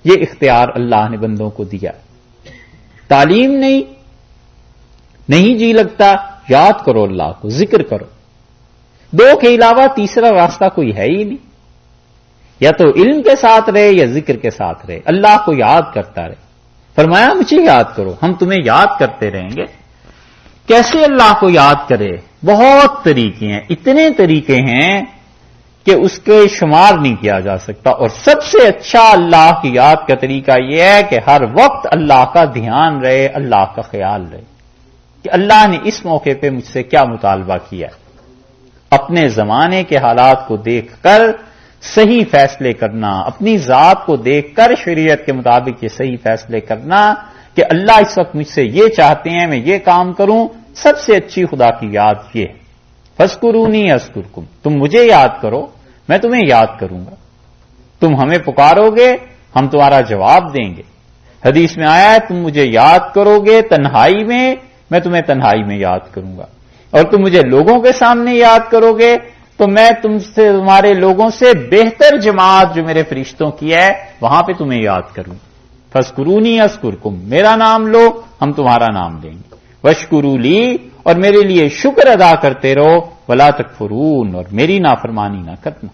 [SPEAKER 1] یہ اختیار اللہ نے بندوں کو دیا. تعلیم نہیں جی لگتا، یاد کرو اللہ کو، ذکر کرو. 2 کے علاوہ تیسرا راستہ کوئی ہے ہی نہیں. یا تو علم کے ساتھ رہے یا ذکر کے ساتھ رہے، اللہ کو یاد کرتا رہے. فرمایا مجھے یاد کرو، ہم تمہیں یاد کرتے رہیں گے. کیسے اللہ کو یاد کرے؟ بہت طریقے ہیں، اتنے طریقے ہیں کہ اس کے شمار نہیں کیا جا سکتا. اور سب سے اچھا اللہ کی یاد کا طریقہ یہ ہے کہ ہر وقت اللہ کا دھیان رہے، اللہ کا خیال رہے کہ اللہ نے اس موقع پہ مجھ سے کیا مطالبہ کیا ہے. اپنے زمانے کے حالات کو دیکھ کر صحیح فیصلے کرنا، اپنی ذات کو دیکھ کر شریعت کے مطابق یہ صحیح فیصلے کرنا کہ اللہ اس وقت مجھ سے یہ چاہتے ہیں میں یہ کام کروں. سب سے اچھی خدا کی یاد یہ ہے. فَاذْكُرُونِي أَذْكُرْكُمْ، تم مجھے یاد کرو میں تمہیں یاد کروں گا. تم ہمیں پکارو گے ہم تمہارا جواب دیں گے. حدیث میں آیا ہے تم مجھے یاد کرو گے تنہائی میں تمہیں تنہائی میں یاد کروں گا. اور تم مجھے لوگوں کے سامنے یاد کرو گے تو میں تمہارے لوگوں سے بہتر جماعت جو میرے فرشتوں کی ہے وہاں پہ تمہیں یاد کروں. فَاذْكُرُونِي أَذْكُرْكُمْ، میرا نام لو ہم تمہارا نام لیں گے. وَاشْكُرُوا لِي، اور میرے لیے شکر ادا کرتے رہو. وَلَا تَكْفُرُونَ، اور میری نافرمانی نہ کرنا.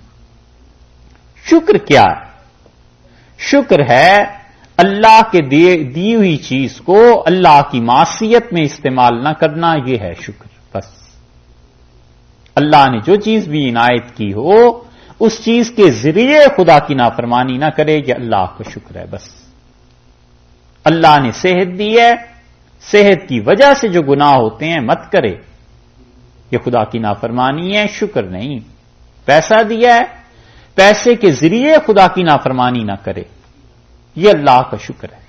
[SPEAKER 1] شکر کیا ہے؟ شکر ہے اللہ کے دی ہوئی چیز کو اللہ کی معصیت میں استعمال نہ کرنا، یہ ہے شکر. بس اللہ نے جو چیز بھی عنایت کی ہو اس چیز کے ذریعے خدا کی نافرمانی نہ کرے، یہ اللہ کا شکر ہے. بس اللہ نے صحت دی ہے، صحت کی وجہ سے جو گناہ ہوتے ہیں مت کرے، یہ خدا کی نافرمانی ہے، شکر نہیں. پیسہ دیا ہے، پیسے کے ذریعے خدا کی نافرمانی نہ کرے، یہ اللہ کا شکر ہے.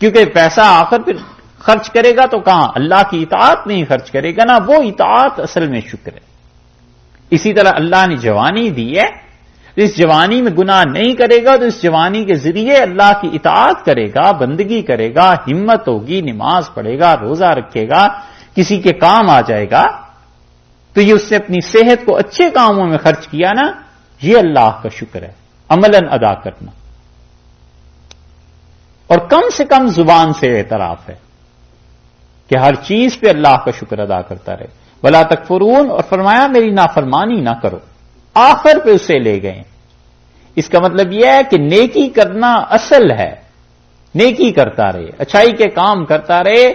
[SPEAKER 1] کیونکہ پیسہ آخر پھر خرچ کرے گا تو کہاں اللہ کی اطاعت میں ہی خرچ کرے گا نا، وہ اطاعت اصل میں شکر ہے. اسی طرح اللہ نے جوانی دی ہے، اس جوانی میں گناہ نہیں کرے گا تو اس جوانی کے ذریعے اللہ کی اطاعت کرے گا، بندگی کرے گا، ہمت ہوگی، نماز پڑھے گا، روزہ رکھے گا، کسی کے کام آ جائے گا. تو یہ اس سے اپنی صحت کو اچھے کاموں میں خرچ کیا نا، یہ اللہ کا شکر ہے، عملاً ادا کرنا. اور کم سے کم زبان سے اعتراف ہے کہ ہر چیز پہ اللہ کا شکر ادا کرتا رہے. ولا تکفرون، اور فرمایا میری نافرمانی نہ کرو، آخر پہ اسے لے گئے. اس کا مطلب یہ ہے کہ نیکی کرنا اصل ہے، نیکی کرتا رہے، اچھائی کے کام کرتا رہے،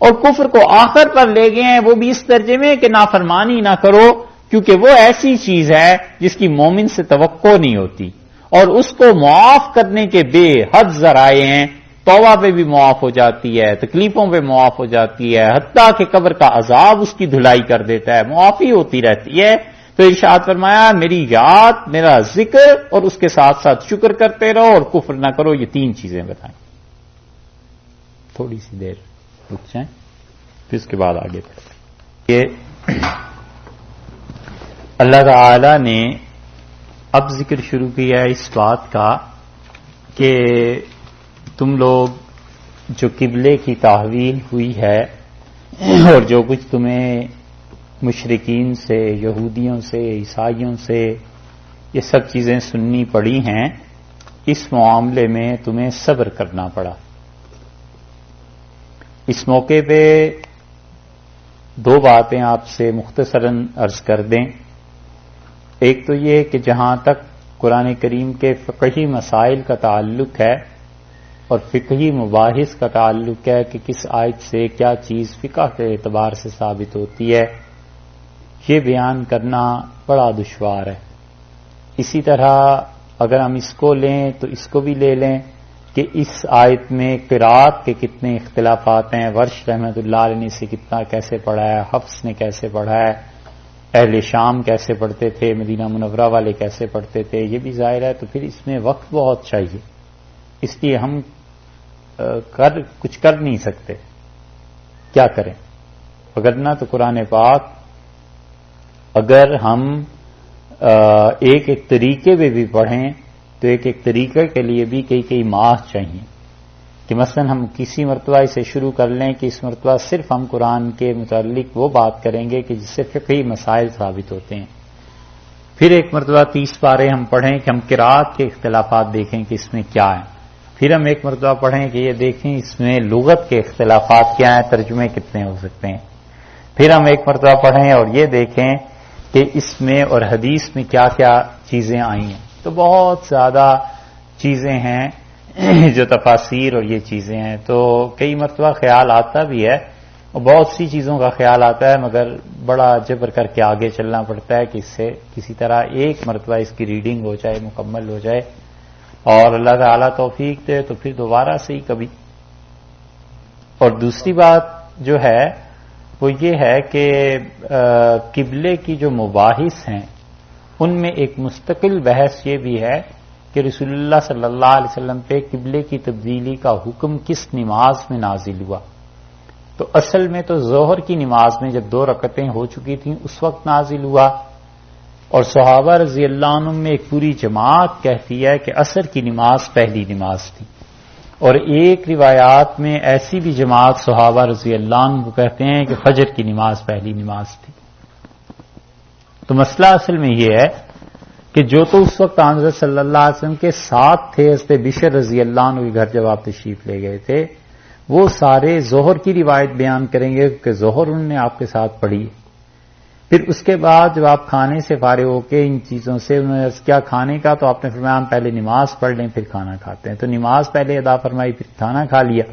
[SPEAKER 1] اور کفر کو آخر پر لے گئے ہیں، وہ بھی اس درجے میں کہ نافرمانی نہ کرو، کیونکہ وہ ایسی چیز ہے جس کی مومن سے توقع نہیں ہوتی، اور اس کو معاف کرنے کے بے حد ذرائع ہیں. توبہ پہ بھی معاف ہو جاتی ہے، تکلیفوں پہ معاف ہو جاتی ہے، حتیٰ کہ قبر کا عذاب اس کی دھلائی کر دیتا ہے، معافی ہوتی رہتی ہے. تو ارشاد فرمایا میری یاد، میرا ذکر، اور اس کے ساتھ ساتھ شکر کرتے رہو اور کفر نہ کرو. یہ تین چیزیں بتائیں. تھوڑی سی دیر رک جائیں پھر اس کے بعد آگے بڑھیں. یہ اللہ تعالی نے اب ذکر شروع کیا ہے اس بات کا کہ تم لوگ جو قبلے کی تحویل ہوئی ہے اور جو کچھ تمہیں مشرکین سے، یہودیوں سے، عیسائیوں سے یہ سب چیزیں سننی پڑی ہیں، اس معاملے میں تمہیں صبر کرنا پڑا. اس موقع پہ دو باتیں آپ سے مختصراً عرض کر دیں. ایک تو یہ کہ جہاں تک قرآن کریم کے فقہی مسائل کا تعلق ہے اور فقہی مباحث کا تعلق ہے کہ کس آیت سے کیا چیز فقہ کے اعتبار سے ثابت ہوتی ہے، یہ بیان کرنا بڑا دشوار ہے. اسی طرح اگر ہم اس کو لیں تو اس کو بھی لے لیں کہ اس آیت میں قرات کے کتنے اختلافات ہیں. ورش رحمت اللہ علیہ نے اسے کتنا کیسے پڑھا ہے، حفص نے کیسے پڑھا ہے، اہل شام کیسے پڑھتے تھے، مدینہ منورہ والے کیسے پڑھتے تھے، یہ بھی ظاہر ہے. تو پھر اس میں وقت بہت چاہیے، اس لیے ہم کچھ کر نہیں سکتے. کیا کریں؟ وگرنہ تو قرآن پاک اگر ہم ایک ایک طریقے پہ بھی پڑھیں تو ایک ایک طریقے کے لیے بھی کئی ماہ چاہیے. کہ مثلا ہم کسی مرتبہ اسے شروع کر لیں کہ اس مرتبہ صرف ہم قرآن کے متعلق وہ بات کریں گے کہ جس سے فقہی مسائل ثابت ہوتے ہیں. پھر ایک مرتبہ 30 پارے ہم پڑھیں کہ ہم قرات کے اختلافات دیکھیں کہ اس میں کیا ہے. پھر ہم ایک مرتبہ پڑھیں کہ یہ دیکھیں اس میں لغت کے اختلافات کیا ہیں، ترجمے کتنے ہو سکتے ہیں. پھر ہم ایک مرتبہ پڑھیں اور یہ دیکھیں کہ اس میں اور حدیث میں کیا کیا چیزیں آئی ہیں. تو بہت زیادہ چیزیں ہیں جو تفاسیر اور یہ چیزیں ہیں. تو کئی مرتبہ خیال آتا بھی ہے اور بہت سی چیزوں کا خیال آتا ہے، مگر بڑا جبر کر کے آگے چلنا پڑتا ہے کہ اس سے کسی طرح ایک مرتبہ اس کی ریڈنگ ہو جائے، مکمل ہو جائے، اور اللہ تعالیٰ توفیق دے تو پھر دوبارہ سے ہی کبھی. اور دوسری بات جو ہے وہ یہ ہے کہ قبلے کی جو مباحث ہیں ان میں ایک مستقل بحث یہ بھی ہے کہ رسول اللہ صلی اللہ علیہ وسلم پہ قبلے کی تبدیلی کا حکم کس نماز میں نازل ہوا. تو اصل میں تو ظہر کی نماز میں جب 2 رکعتیں ہو چکی تھیں اس وقت نازل ہوا، اور صحابہ رضی اللہ عنہ میں ایک پوری جماعت کہتی ہے کہ عصر کی نماز پہلی نماز تھی، اور ایک روایات میں ایسی بھی جماعت صحابہ رضی اللہ عنہ کو کہتے ہیں کہ فجر کی نماز پہلی نماز تھی. تو مسئلہ اصل میں یہ ہے کہ جو تو اس وقت حضرت صلی اللہ علیہ وسلم کے ساتھ تھے، حضرت بشر رضی اللہ عنہ کے گھر جب آپ تشریف لے گئے تھے، وہ سارے ظہر کی روایت بیان کریں گے کہ ظہر انہوں نے آپ کے ساتھ پڑھی. پھر اس کے بعد جب آپ کھانے سے فارغ ہو کے ان چیزوں سے انہوں نے کیا کھانے کا، تو آپ نے فرمایا ہم پہلے نماز پڑھ لیں پھر کھانا کھاتے ہیں، تو نماز پہلے ادا فرمائی پھر کھانا کھا لیا۔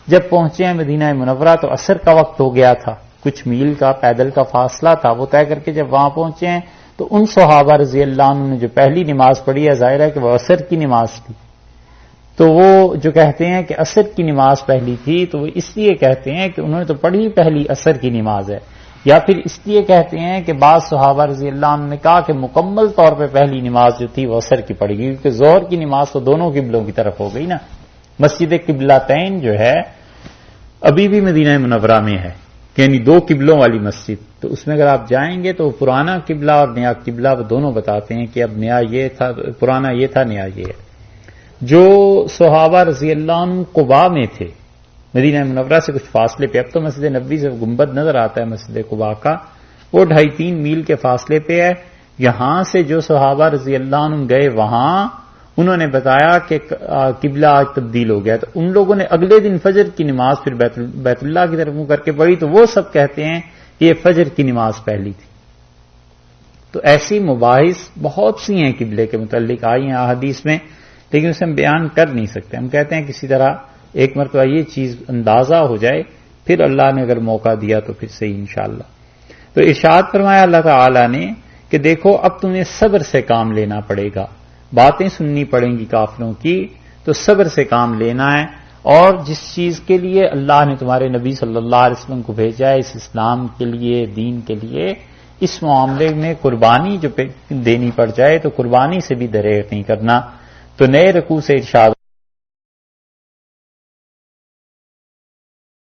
[SPEAKER 1] جب پہنچے ہیں مدینہ منورہ تو عصر کا وقت ہو گیا تھا، کچھ میل کا پیدل کا فاصلہ تھا، وہ طے کر کے جب وہاں پہنچے ہیں تو ان صحابہ رضی اللہ عنہ نے جو پہلی نماز پڑھی ہے، ظاہر ہے کہ وہ عصر کی نماز تھی، تو وہ جو کہتے ہیں کہ عصر کی نماز پہلی تھی تو وہ اس لیے کہتے ہیں کہ انہوں نے تو پڑھی پہلی عصر کی نماز ہے، یا پھر اس لیے کہتے ہیں کہ بعض صحابہ رضی اللہ عنہ نے کہا کہ مکمل طور پہ پہلی نماز جو تھی وہ عصر کی پڑھی گئی، کیونکہ ظہر کی نماز تو دونوں قبلوں کی طرف ہو گئی نا۔ مسجد قبلتین جو ہے ابھی بھی مدینہ منورہ میں ہے، یعنی دو قبلوں والی مسجد، تو اس میں اگر آپ جائیں گے تو پرانا قبلہ اور نیا قبلہ وہ دونوں بتاتے ہیں کہ اب نیا یہ تھا، پرانا یہ تھا، نیا یہ ہے۔ جو صحابہ رضی اللہ عنہ قباء میں تھے، مدینہ منورہ سے کچھ فاصلے پہ، اب تو مسجد نبوی سے گنبد نظر آتا ہے مسجد قباء کا، وہ 2.5-3 میل کے فاصلے پہ ہے۔ یہاں سے جو صحابہ رضی اللہ عنہ گئے وہاں انہوں نے بتایا کہ قبلہ آج تبدیل ہو گیا، تو ان لوگوں نے اگلے دن فجر کی نماز پھر بیت اللہ کی طرف منہ کر کے پڑھی، تو وہ سب کہتے ہیں کہ یہ فجر کی نماز پہلی تھی۔ تو ایسی مباحث بہت سی ہیں قبلے کے متعلق آئی ہیں احادیث میں، لیکن اسے ہم بیان کر نہیں سکتے۔ ہم کہتے ہیں کسی طرح ایک مرتبہ یہ چیز اندازہ ہو جائے، پھر اللہ نے اگر موقع دیا تو پھر صحیح انشاءاللہ۔ تو ارشاد فرمایا اللہ تعالی نے کہ دیکھو اب تمہیں صبر سے کام لینا پڑے گا، باتیں سننی پڑیں گی کافروں کی، تو صبر سے کام لینا ہے، اور جس چیز کے لیے اللہ نے تمہارے نبی صلی اللہ علیہ وسلم کو بھیجا ہے، اس اسلام کے لیے، دین کے لیے، اس معاملے میں قربانی جو دینی پڑ جائے تو قربانی سے بھی دریغ نہیں کرنا۔ تو نئے رکوع سے ارشاد